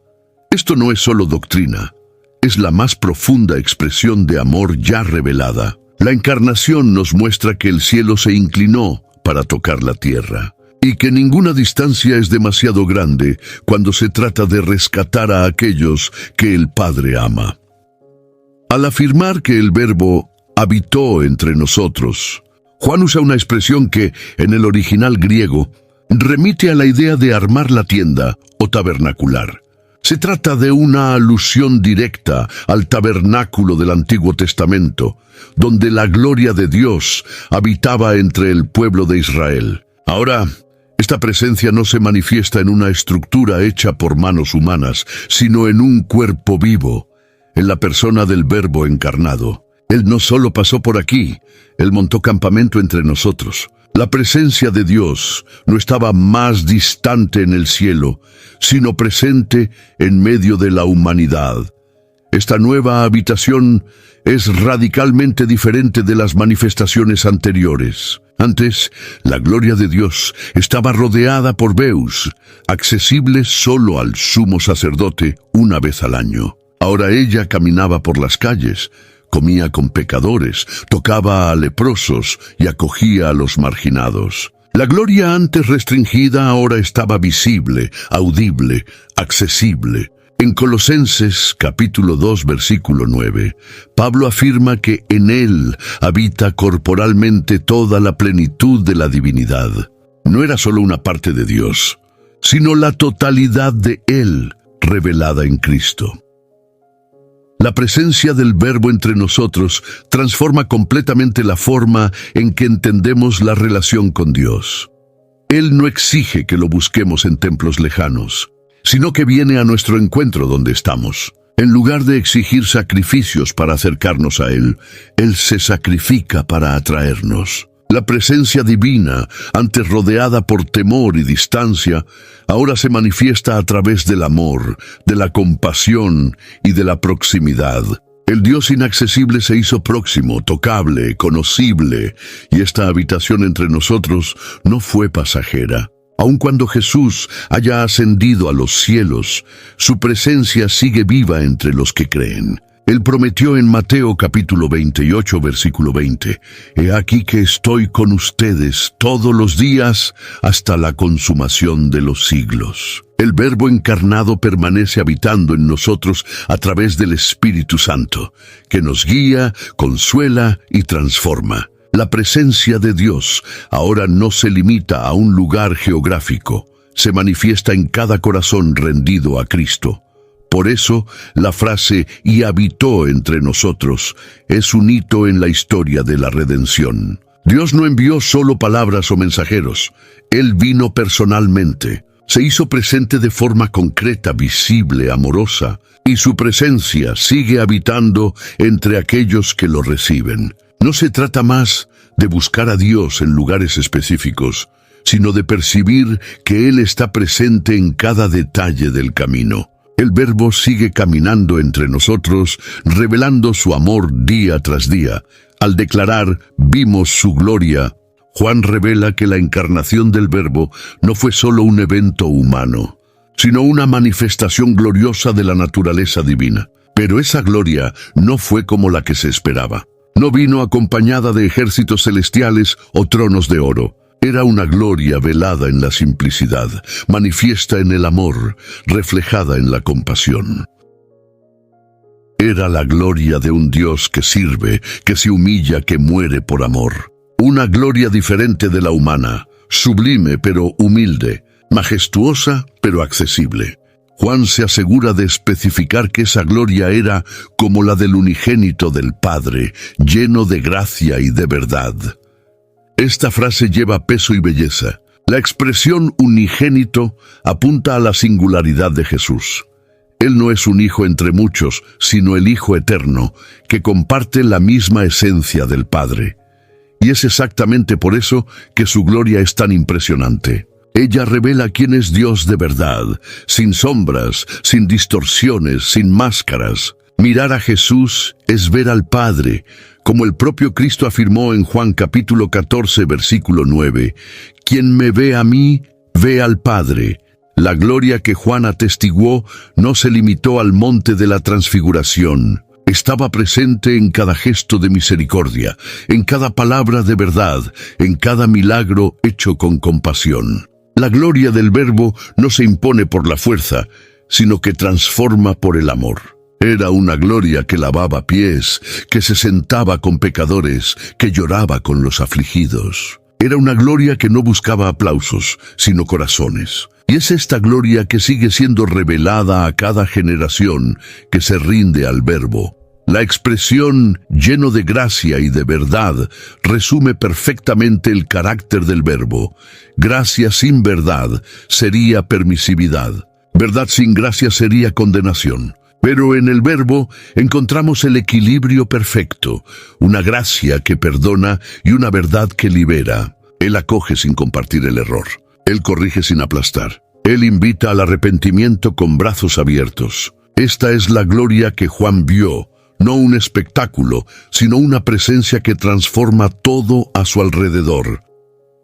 Esto no es solo doctrina, es la más profunda expresión de amor ya revelada. La encarnación nos muestra que el cielo se inclinó para tocar la tierra, y que ninguna distancia es demasiado grande cuando se trata de rescatar a aquellos que el Padre ama. Al afirmar que el Verbo habitó entre nosotros, Juan usa una expresión que, en el original griego, remite a la idea de armar la tienda o tabernacular. Se trata de una alusión directa al tabernáculo del Antiguo Testamento, donde la gloria de Dios habitaba entre el pueblo de Israel. Ahora, esta presencia no se manifiesta en una estructura hecha por manos humanas, sino en un cuerpo vivo, en la persona del Verbo encarnado. Él no solo pasó por aquí, Él montó campamento entre nosotros. La presencia de Dios no estaba más distante en el cielo, sino presente en medio de la humanidad. Esta nueva habitación es radicalmente diferente de las manifestaciones anteriores. Antes, la gloria de Dios estaba rodeada por veus, accesible solo al sumo sacerdote una vez al año. Ahora ella caminaba por las calles, comía con pecadores, tocaba a leprosos y acogía a los marginados. La gloria antes restringida ahora estaba visible, audible, accesible. En Colosenses capítulo 2 versículo 9, Pablo afirma que en él habita corporalmente toda la plenitud de la divinidad. No era solo una parte de Dios, sino la totalidad de él revelada en Cristo. La presencia del Verbo entre nosotros transforma completamente la forma en que entendemos la relación con Dios. Él no exige que lo busquemos en templos lejanos, sino que viene a nuestro encuentro donde estamos. En lugar de exigir sacrificios para acercarnos a Él, Él se sacrifica para atraernos. La presencia divina, antes rodeada por temor y distancia, ahora se manifiesta a través del amor, de la compasión y de la proximidad. El Dios inaccesible se hizo próximo, tocable, conocible, y esta habitación entre nosotros no fue pasajera. Aun cuando Jesús haya ascendido a los cielos, su presencia sigue viva entre los que creen. Él prometió en Mateo capítulo 28, versículo 20, «He aquí que estoy con ustedes todos los días hasta la consumación de los siglos». El Verbo encarnado permanece habitando en nosotros a través del Espíritu Santo, que nos guía, consuela y transforma. La presencia de Dios ahora no se limita a un lugar geográfico, se manifiesta en cada corazón rendido a Cristo. Por eso, la frase «y habitó entre nosotros» es un hito en la historia de la redención. Dios no envió solo palabras o mensajeros, Él vino personalmente. Se hizo presente de forma concreta, visible, amorosa, y su presencia sigue habitando entre aquellos que lo reciben. No se trata más de buscar a Dios en lugares específicos, sino de percibir que Él está presente en cada detalle del camino. El Verbo sigue caminando entre nosotros, revelando su amor día tras día. Al declarar «vimos su gloria», Juan revela que la encarnación del Verbo no fue solo un evento humano, sino una manifestación gloriosa de la naturaleza divina. Pero esa gloria no fue como la que se esperaba. No vino acompañada de ejércitos celestiales o tronos de oro. Era una gloria velada en la simplicidad, manifiesta en el amor, reflejada en la compasión. Era la gloria de un Dios que sirve, que se humilla, que muere por amor. Una gloria diferente de la humana, sublime pero humilde, majestuosa pero accesible. Juan se asegura de especificar que esa gloria era como la del unigénito del Padre, lleno de gracia y de verdad. Esta frase lleva peso y belleza. La expresión unigénito apunta a la singularidad de Jesús. Él no es un hijo entre muchos, sino el Hijo eterno, que comparte la misma esencia del Padre. Y es exactamente por eso que su gloria es tan impresionante. Ella revela quién es Dios de verdad, sin sombras, sin distorsiones, sin máscaras. Mirar a Jesús es ver al Padre, como el propio Cristo afirmó en Juan capítulo 14, versículo 9. «Quien me ve a mí, ve al Padre». La gloria que Juan atestiguó no se limitó al monte de la transfiguración. Estaba presente en cada gesto de misericordia, en cada palabra de verdad, en cada milagro hecho con compasión. La gloria del Verbo no se impone por la fuerza, sino que transforma por el amor. Era una gloria que lavaba pies, que se sentaba con pecadores, que lloraba con los afligidos. Era una gloria que no buscaba aplausos, sino corazones. Y es esta gloria que sigue siendo revelada a cada generación que se rinde al Verbo. La expresión lleno de gracia y de verdad resume perfectamente el carácter del Verbo. Gracia sin verdad sería permisividad. Verdad sin gracia sería condenación. Pero en el Verbo encontramos el equilibrio perfecto, una gracia que perdona y una verdad que libera. Él acoge sin compartir el error. Él corrige sin aplastar. Él invita al arrepentimiento con brazos abiertos. Esta es la gloria que Juan vio. No un espectáculo, sino una presencia que transforma todo a su alrededor.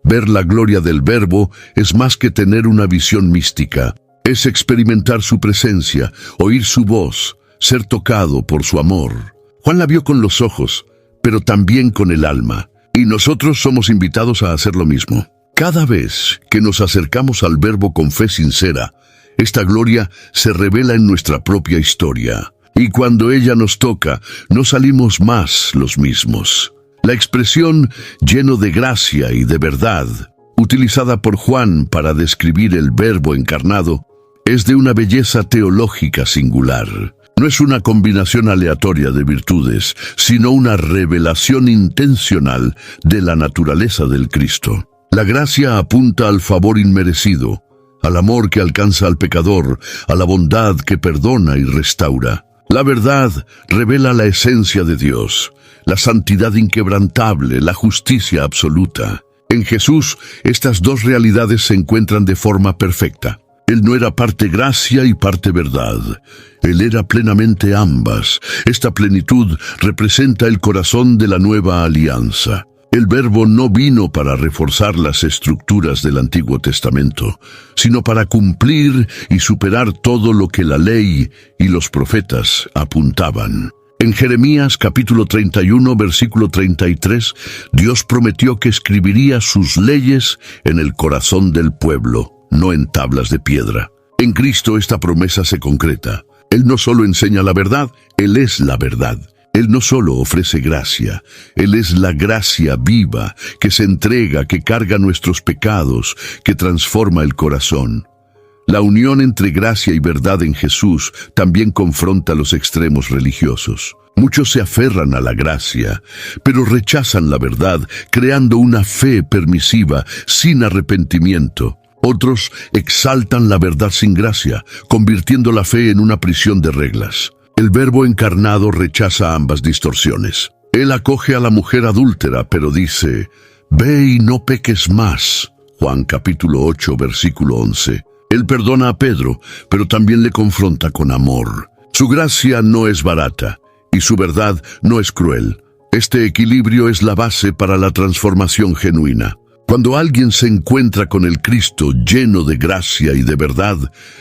Ver la gloria del Verbo es más que tener una visión mística. Es experimentar su presencia, oír su voz, ser tocado por su amor. Juan la vio con los ojos, pero también con el alma. Y nosotros somos invitados a hacer lo mismo. Cada vez que nos acercamos al Verbo con fe sincera, esta gloria se revela en nuestra propia historia. Y cuando ella nos toca, no salimos más los mismos. La expresión lleno de gracia y de verdad, utilizada por Juan para describir el Verbo encarnado, es de una belleza teológica singular. No es una combinación aleatoria de virtudes, sino una revelación intencional de la naturaleza del Cristo. La gracia apunta al favor inmerecido, al amor que alcanza al pecador, a la bondad que perdona y restaura. La verdad revela la esencia de Dios, la santidad inquebrantable, la justicia absoluta. En Jesús, estas dos realidades se encuentran de forma perfecta. Él no era parte gracia y parte verdad. Él era plenamente ambas. Esta plenitud representa el corazón de la nueva alianza. El Verbo no vino para reforzar las estructuras del Antiguo Testamento, sino para cumplir y superar todo lo que la ley y los profetas apuntaban. En Jeremías capítulo 31, versículo 33, Dios prometió que escribiría sus leyes en el corazón del pueblo, no en tablas de piedra. En Cristo esta promesa se concreta. Él no solo enseña la verdad, Él es la verdad. Él no solo ofrece gracia, Él es la gracia viva, que se entrega, que carga nuestros pecados, que transforma el corazón. La unión entre gracia y verdad en Jesús también confronta los extremos religiosos. Muchos se aferran a la gracia, pero rechazan la verdad, creando una fe permisiva, sin arrepentimiento. Otros exaltan la verdad sin gracia, convirtiendo la fe en una prisión de reglas. El Verbo encarnado rechaza ambas distorsiones. Él acoge a la mujer adúltera, pero dice, «Ve y no peques más». Juan capítulo 8, versículo 11. Él perdona a Pedro, pero también le confronta con amor. Su gracia no es barata, y su verdad no es cruel. Este equilibrio es la base para la transformación genuina. Cuando alguien se encuentra con el Cristo lleno de gracia y de verdad,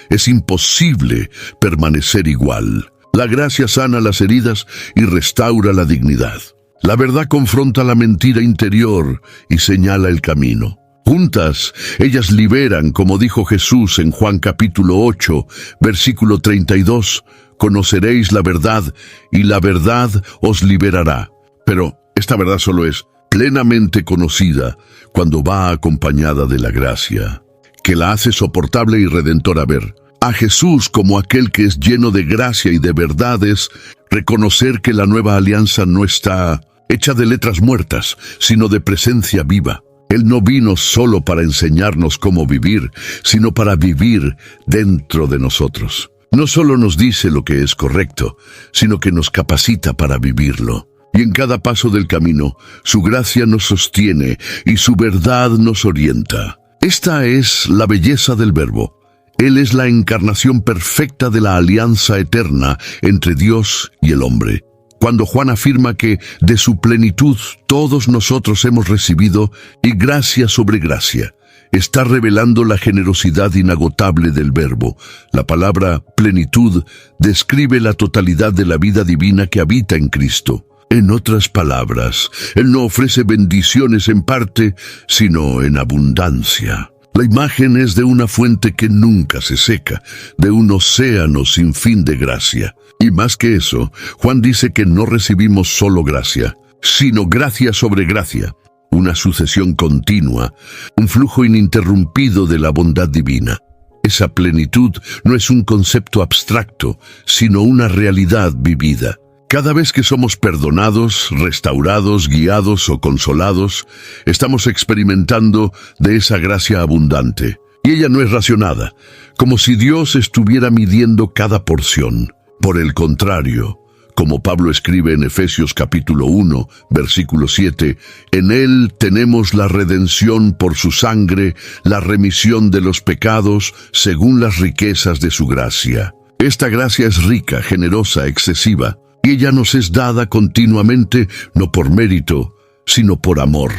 es imposible permanecer igual. La gracia sana las heridas y restaura la dignidad. La verdad confronta la mentira interior y señala el camino. Juntas, ellas liberan, como dijo Jesús en Juan capítulo 8, versículo 32, «Conoceréis la verdad, y la verdad os liberará». Pero esta verdad solo es plenamente conocida cuando va acompañada de la gracia, que la hace soportable y redentora ver. A Jesús como aquel que es lleno de gracia y de verdades, reconocer que la nueva alianza no está hecha de letras muertas, sino de presencia viva. Él no vino solo para enseñarnos cómo vivir, sino para vivir dentro de nosotros. No solo nos dice lo que es correcto, sino que nos capacita para vivirlo. Y en cada paso del camino, su gracia nos sostiene y su verdad nos orienta. Esta es la belleza del Verbo. Él es la encarnación perfecta de la alianza eterna entre Dios y el hombre. Cuando Juan afirma que de su plenitud todos nosotros hemos recibido y gracia sobre gracia, está revelando la generosidad inagotable del Verbo. La palabra plenitud describe la totalidad de la vida divina que habita en Cristo. En otras palabras, Él no ofrece bendiciones en parte, sino en abundancia. La imagen es de una fuente que nunca se seca, de un océano sin fin de gracia. Y más que eso, Juan dice que no recibimos solo gracia, sino gracia sobre gracia, una sucesión continua, un flujo ininterrumpido de la bondad divina. Esa plenitud no es un concepto abstracto, sino una realidad vivida. Cada vez que somos perdonados, restaurados, guiados o consolados, estamos experimentando de esa gracia abundante. Y ella no es racionada, como si Dios estuviera midiendo cada porción. Por el contrario, como Pablo escribe en Efesios capítulo 1, versículo 7, en Él tenemos la redención por su sangre, la remisión de los pecados, según las riquezas de su gracia. Esta gracia es rica, generosa, excesiva, y ella nos es dada continuamente, no por mérito, sino por amor.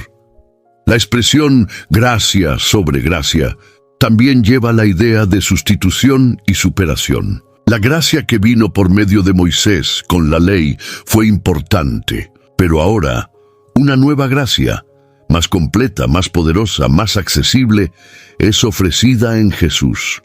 La expresión gracia sobre gracia también lleva la idea de sustitución y superación. La gracia que vino por medio de Moisés con la ley fue importante, pero ahora una nueva gracia, más completa, más poderosa, más accesible, es ofrecida en Jesús.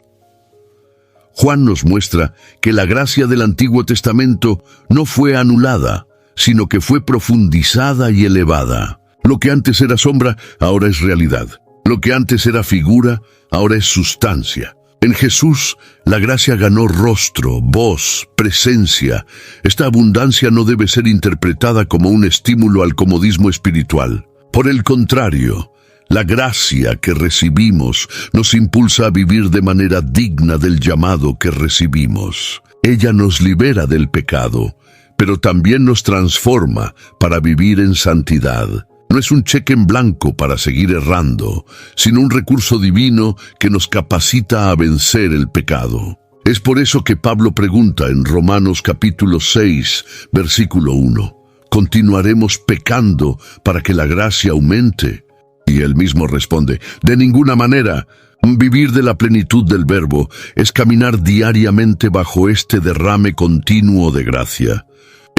Juan nos muestra que la gracia del Antiguo Testamento no fue anulada, sino que fue profundizada y elevada. Lo que antes era sombra, ahora es realidad. Lo que antes era figura, ahora es sustancia. En Jesús, la gracia ganó rostro, voz, presencia. Esta abundancia no debe ser interpretada como un estímulo al comodismo espiritual. Por el contrario, la gracia que recibimos nos impulsa a vivir de manera digna del llamado que recibimos. Ella nos libera del pecado, pero también nos transforma para vivir en santidad. No es un cheque en blanco para seguir errando, sino un recurso divino que nos capacita a vencer el pecado. Es por eso que Pablo pregunta en Romanos capítulo 6, versículo 1, ¿continuaremos pecando para que la gracia aumente? Y él mismo responde, de ninguna manera. Vivir de la plenitud del verbo es caminar diariamente bajo este derrame continuo de gracia.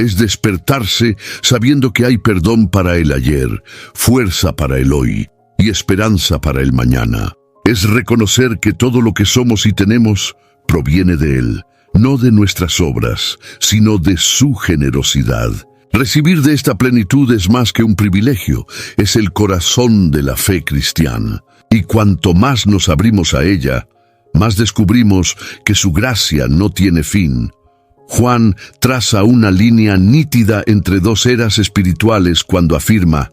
Es despertarse sabiendo que hay perdón para el ayer, fuerza para el hoy y esperanza para el mañana. Es reconocer que todo lo que somos y tenemos proviene de Él, no de nuestras obras, sino de su generosidad. Recibir de esta plenitud es más que un privilegio, es el corazón de la fe cristiana. Y cuanto más nos abrimos a ella, más descubrimos que su gracia no tiene fin. Juan traza una línea nítida entre dos eras espirituales cuando afirma,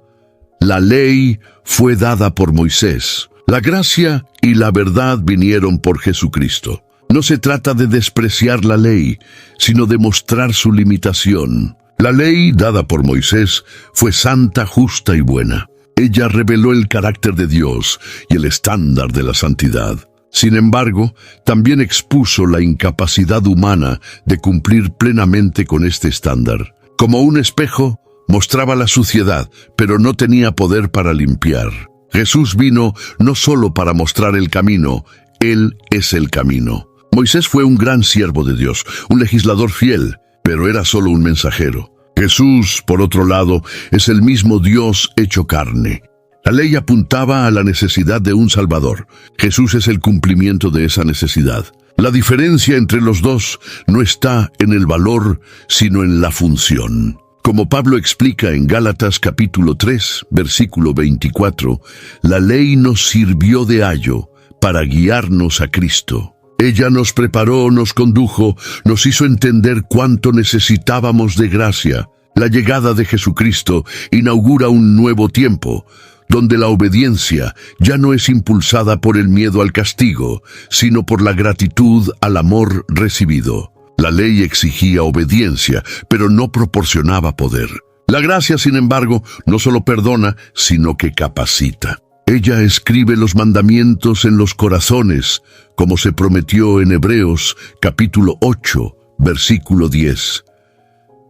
la ley fue dada por Moisés, la gracia y la verdad vinieron por Jesucristo. No se trata de despreciar la ley, sino de mostrar su limitación. La ley, dada por Moisés, fue santa, justa y buena. Ella reveló el carácter de Dios y el estándar de la santidad. Sin embargo, también expuso la incapacidad humana de cumplir plenamente con este estándar. Como un espejo, mostraba la suciedad, pero no tenía poder para limpiar. Jesús vino no solo para mostrar el camino, Él es el camino. Moisés fue un gran siervo de Dios, un legislador fiel, pero era solo un mensajero. Jesús, por otro lado, es el mismo Dios hecho carne. La ley apuntaba a la necesidad de un Salvador. Jesús es el cumplimiento de esa necesidad. La diferencia entre los dos no está en el valor, sino en la función. Como Pablo explica en Gálatas capítulo 3, versículo 24, la ley nos sirvió de ayo para guiarnos a Cristo. Ella nos preparó, nos condujo, nos hizo entender cuánto necesitábamos de gracia. La llegada de Jesucristo inaugura un nuevo tiempo, donde la obediencia ya no es impulsada por el miedo al castigo, sino por la gratitud al amor recibido. La ley exigía obediencia, pero no proporcionaba poder. La gracia, sin embargo, no solo perdona, sino que capacita. Ella escribe los mandamientos en los corazones, como se prometió en Hebreos capítulo 8, versículo 10.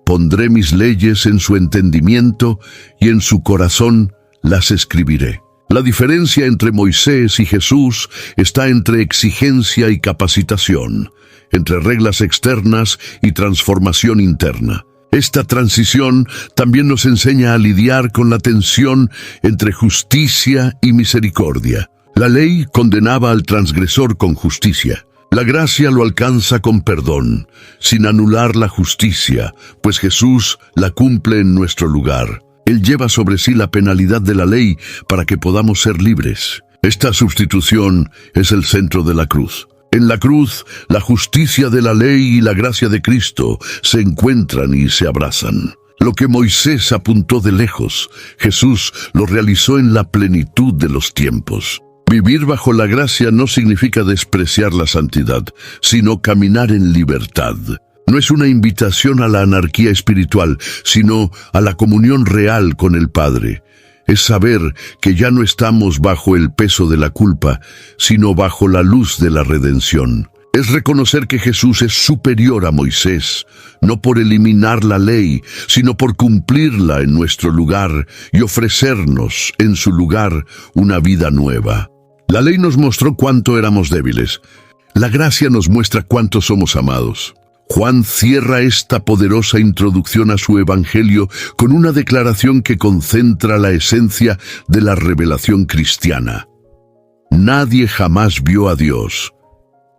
Pondré mis leyes en su entendimiento y en su corazón las escribiré. La diferencia entre Moisés y Jesús está entre exigencia y capacitación, entre reglas externas y transformación interna. Esta transición también nos enseña a lidiar con la tensión entre justicia y misericordia. La ley condenaba al transgresor con justicia. La gracia lo alcanza con perdón, sin anular la justicia, pues Jesús la cumple en nuestro lugar. Él lleva sobre sí la penalidad de la ley para que podamos ser libres. Esta sustitución es el centro de la cruz. En la cruz, la justicia de la ley y la gracia de Cristo se encuentran y se abrazan. Lo que Moisés apuntó de lejos, Jesús lo realizó en la plenitud de los tiempos. Vivir bajo la gracia no significa despreciar la santidad, sino caminar en libertad. No es una invitación a la anarquía espiritual, sino a la comunión real con el Padre. Es saber que ya no estamos bajo el peso de la culpa, sino bajo la luz de la redención. Es reconocer que Jesús es superior a Moisés, no por eliminar la ley, sino por cumplirla en nuestro lugar y ofrecernos en su lugar una vida nueva. La ley nos mostró cuánto éramos débiles. La gracia nos muestra cuánto somos amados. Juan cierra esta poderosa introducción a su evangelio con una declaración que concentra la esencia de la revelación cristiana. Nadie jamás vio a Dios,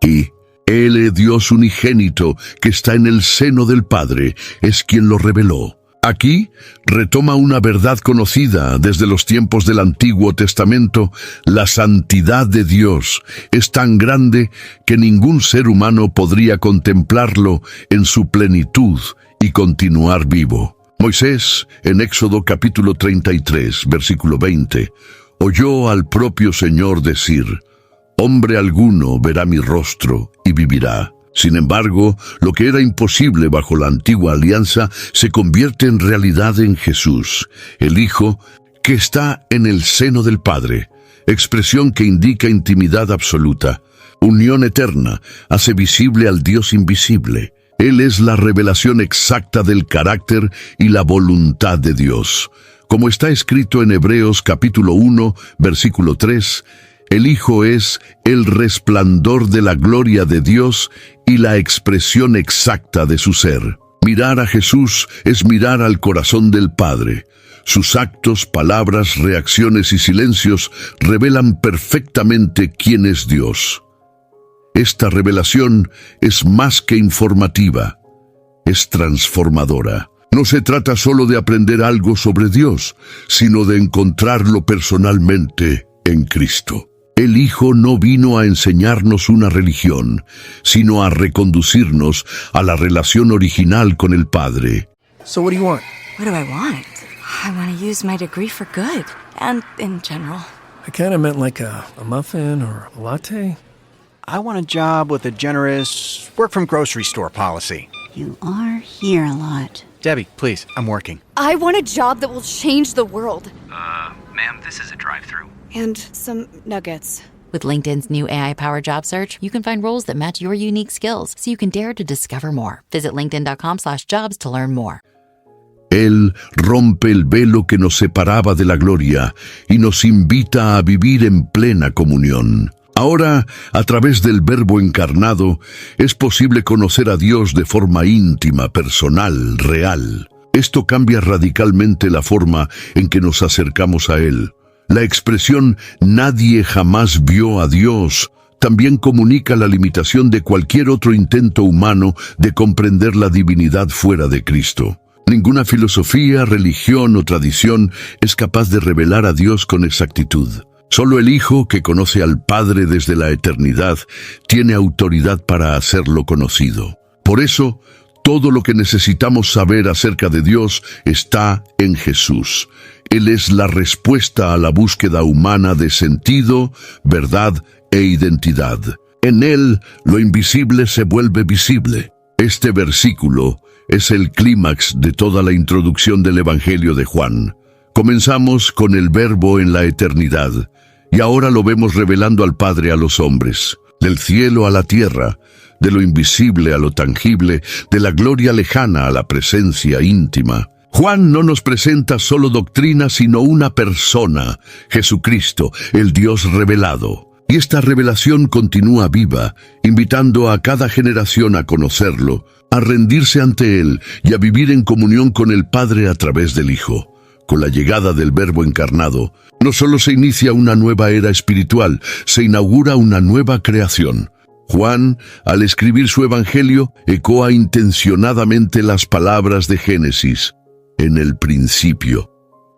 y el Dios unigénito que está en el seno del Padre es quien lo reveló. Aquí retoma una verdad conocida desde los tiempos del Antiguo Testamento: la santidad de Dios es tan grande que ningún ser humano podría contemplarlo en su plenitud y continuar vivo. Moisés, en Éxodo capítulo 33, versículo 20, oyó al propio Señor decir: «Hombre alguno verá mi rostro y vivirá». Sin embargo, lo que era imposible bajo la antigua alianza se convierte en realidad en Jesús, el Hijo que está en el seno del Padre, expresión que indica intimidad absoluta. Unión eterna hace visible al Dios invisible. Él es la revelación exacta del carácter y la voluntad de Dios. Como está escrito en Hebreos capítulo 1, versículo 3, el Hijo es el resplandor de la gloria de Dios y la expresión exacta de su ser. Mirar a Jesús es mirar al corazón del Padre. Sus actos, palabras, reacciones y silencios revelan perfectamente quién es Dios. Esta revelación es más que informativa, es transformadora. No se trata solo de aprender algo sobre Dios, sino de encontrarlo personalmente en Cristo. El Hijo no vino a enseñarnos una religión, sino a reconducirnos a la relación original con el Padre. So what do you want? What do I want? I want to use my degree for good, and in general. I kind of meant like a muffin or a latte. I want a job with a generous work-from-grocery store policy. You are here a lot. Debbie, please, I'm working. I want a job that will change the world. Ma'am, this is a drive-thru. And some nuggets. With LinkedIn's new AI-powered job search, you can find roles that match your unique skills, so you can dare to discover more. Visit linkedin.com/jobs to learn more. Él rompe el velo que nos separaba de la gloria y nos invita a vivir en plena comunión. Ahora, a través del Verbo encarnado, es posible conocer a Dios de forma íntima, personal, real. Esto cambia radicalmente la forma en que nos acercamos a Él. La expresión «nadie jamás vio a Dios» también comunica la limitación de cualquier otro intento humano de comprender la divinidad fuera de Cristo. Ninguna filosofía, religión o tradición es capaz de revelar a Dios con exactitud. Solo el Hijo, que conoce al Padre desde la eternidad, tiene autoridad para hacerlo conocido. Por eso, todo lo que necesitamos saber acerca de Dios está en Jesús. Él es la respuesta a la búsqueda humana de sentido, verdad e identidad. En Él, lo invisible se vuelve visible. Este versículo es el clímax de toda la introducción del Evangelio de Juan. Comenzamos con el Verbo en la eternidad, y ahora lo vemos revelando al Padre a los hombres, del cielo a la tierra, de lo invisible a lo tangible, de la gloria lejana a la presencia íntima. Juan no nos presenta solo doctrina, sino una persona, Jesucristo, el Dios revelado. Y esta revelación continúa viva, invitando a cada generación a conocerlo, a rendirse ante Él y a vivir en comunión con el Padre a través del Hijo. Con la llegada del Verbo encarnado, no solo se inicia una nueva era espiritual, se inaugura una nueva creación. Juan, al escribir su Evangelio, ecoa intencionadamente las palabras de Génesis. En el principio.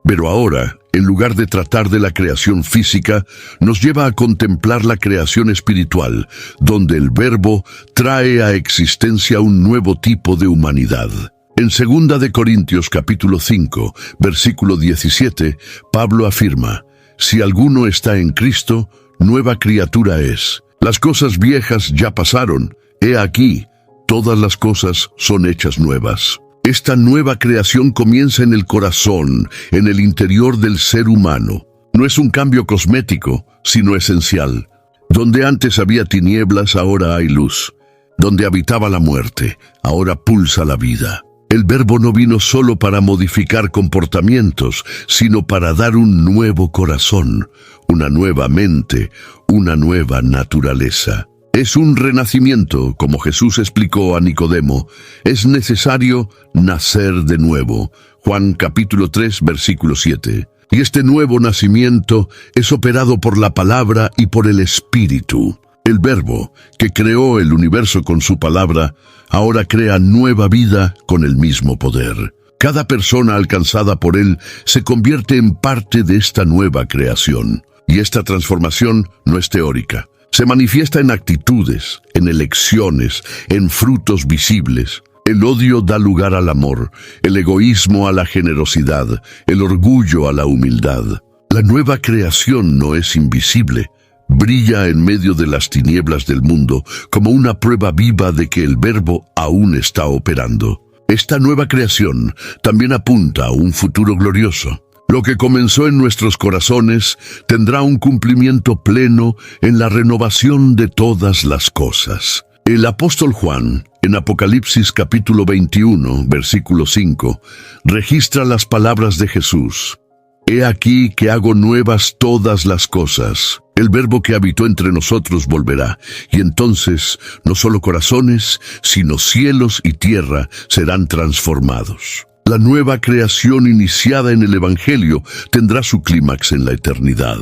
Pero ahora, en lugar de tratar de la creación física, nos lleva a contemplar la creación espiritual, donde el Verbo trae a existencia un nuevo tipo de humanidad. En 2 de Corintios capítulo 5, versículo 17, Pablo afirma: «Si alguno está en Cristo, nueva criatura es. Las cosas viejas ya pasaron, he aquí, todas las cosas son hechas nuevas». Esta nueva creación comienza en el corazón, en el interior del ser humano. No es un cambio cosmético, sino esencial. Donde antes había tinieblas, ahora hay luz. Donde habitaba la muerte, ahora pulsa la vida. El Verbo no vino solo para modificar comportamientos, sino para dar un nuevo corazón, una nueva mente, una nueva naturaleza. Es un renacimiento, como Jesús explicó a Nicodemo. Es necesario nacer de nuevo. Juan capítulo 3, versículo 7. Y este nuevo nacimiento es operado por la palabra y por el Espíritu. El Verbo, que creó el universo con su palabra, ahora crea nueva vida con el mismo poder. Cada persona alcanzada por él se convierte en parte de esta nueva creación. Y esta transformación no es teórica. Se manifiesta en actitudes, en elecciones, en frutos visibles. El odio da lugar al amor, el egoísmo a la generosidad, el orgullo a la humildad. La nueva creación no es invisible. Brilla en medio de las tinieblas del mundo como una prueba viva de que el Verbo aún está operando. Esta nueva creación también apunta a un futuro glorioso. Lo que comenzó en nuestros corazones tendrá un cumplimiento pleno en la renovación de todas las cosas. El apóstol Juan, en Apocalipsis capítulo 21, versículo 5, registra las palabras de Jesús: «He aquí que hago nuevas todas las cosas. El Verbo que habitó entre nosotros volverá, y entonces no solo corazones, sino cielos y tierra serán transformados». La nueva creación iniciada en el Evangelio tendrá su clímax en la eternidad.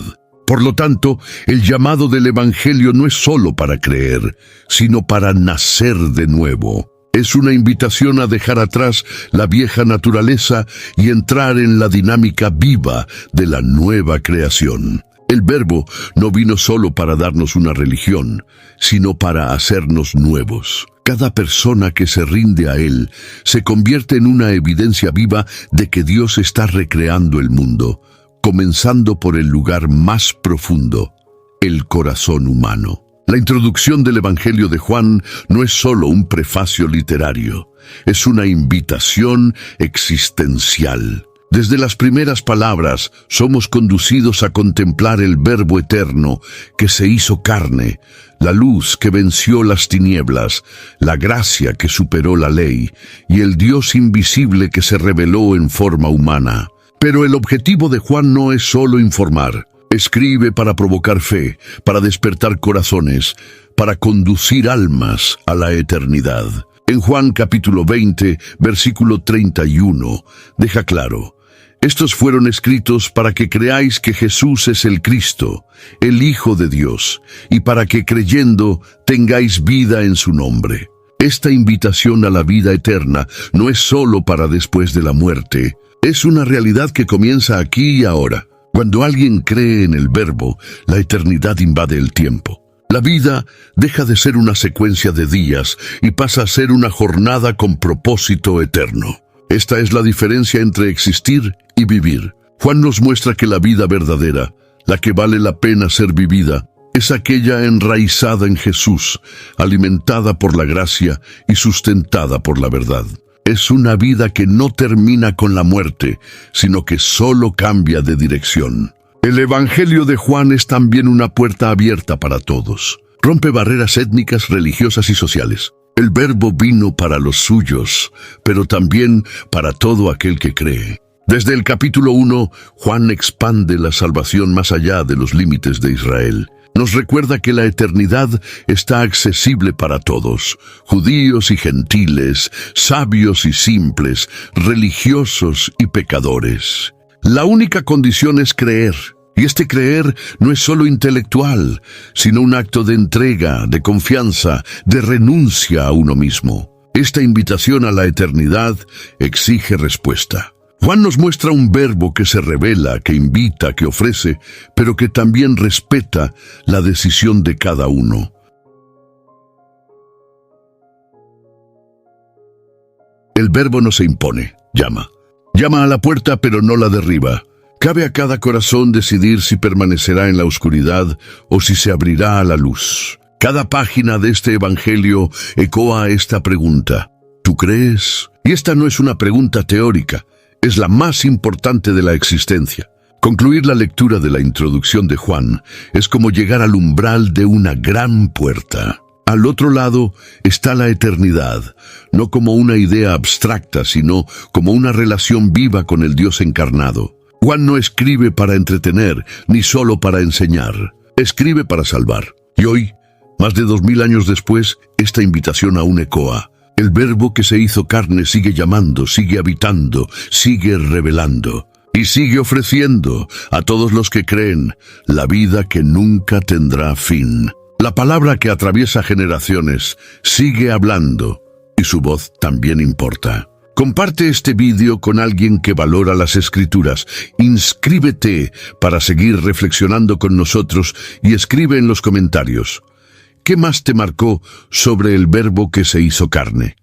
Por lo tanto, el llamado del Evangelio no es solo para creer, sino para nacer de nuevo. Es una invitación a dejar atrás la vieja naturaleza y entrar en la dinámica viva de la nueva creación. El Verbo no vino solo para darnos una religión, sino para hacernos nuevos. Cada persona que se rinde a Él se convierte en una evidencia viva de que Dios está recreando el mundo, comenzando por el lugar más profundo, el corazón humano. La introducción del Evangelio de Juan no es solo un prefacio literario, es una invitación existencial. Desde las primeras palabras somos conducidos a contemplar el Verbo eterno que se hizo carne, la luz que venció las tinieblas, la gracia que superó la ley y el Dios invisible que se reveló en forma humana. Pero el objetivo de Juan no es solo informar. Escribe para provocar fe, para despertar corazones, para conducir almas a la eternidad. En Juan capítulo 20, versículo 31, deja claro: «Estos fueron escritos para que creáis que Jesús es el Cristo, el Hijo de Dios, y para que creyendo tengáis vida en su nombre». Esta invitación a la vida eterna no es solo para después de la muerte, es una realidad que comienza aquí y ahora. Cuando alguien cree en el Verbo, la eternidad invade el tiempo. La vida deja de ser una secuencia de días y pasa a ser una jornada con propósito eterno. Esta es la diferencia entre existir y vivir. Juan nos muestra que la vida verdadera, la que vale la pena ser vivida, es aquella enraizada en Jesús, alimentada por la gracia y sustentada por la verdad. Es una vida que no termina con la muerte, sino que solo cambia de dirección. El Evangelio de Juan es también una puerta abierta para todos. Rompe barreras étnicas, religiosas y sociales. El Verbo vino para los suyos, pero también para todo aquel que cree. Desde el capítulo 1, Juan expande la salvación más allá de los límites de Israel. Nos recuerda que la eternidad está accesible para todos, judíos y gentiles, sabios y simples, religiosos y pecadores. La única condición es creer, y este creer no es solo intelectual, sino un acto de entrega, de confianza, de renuncia a uno mismo. Esta invitación a la eternidad exige respuesta. Juan nos muestra un verbo que se revela, que invita, que ofrece, pero que también respeta la decisión de cada uno. El verbo no se impone, llama. Llama a la puerta, pero no la derriba. Cabe a cada corazón decidir si permanecerá en la oscuridad o si se abrirá a la luz. Cada página de este evangelio ecoa esta pregunta. ¿Tú crees? Y esta no es una pregunta teórica, es la más importante de la existencia. Concluir la lectura de la introducción de Juan es como llegar al umbral de una gran puerta. Al otro lado está la eternidad, no como una idea abstracta, sino como una relación viva con el Dios encarnado. Juan no escribe para entretener, ni solo para enseñar. Escribe para salvar. Y hoy, más de 2000 años después, esta invitación aún ecoa. El verbo que se hizo carne sigue llamando, sigue habitando, sigue revelando. Y sigue ofreciendo a todos los que creen la vida que nunca tendrá fin. La palabra que atraviesa generaciones sigue hablando y su voz también importa. Comparte este vídeo con alguien que valora las Escrituras. Inscríbete para seguir reflexionando con nosotros y escribe en los comentarios. ¿Qué más te marcó sobre el verbo que se hizo carne?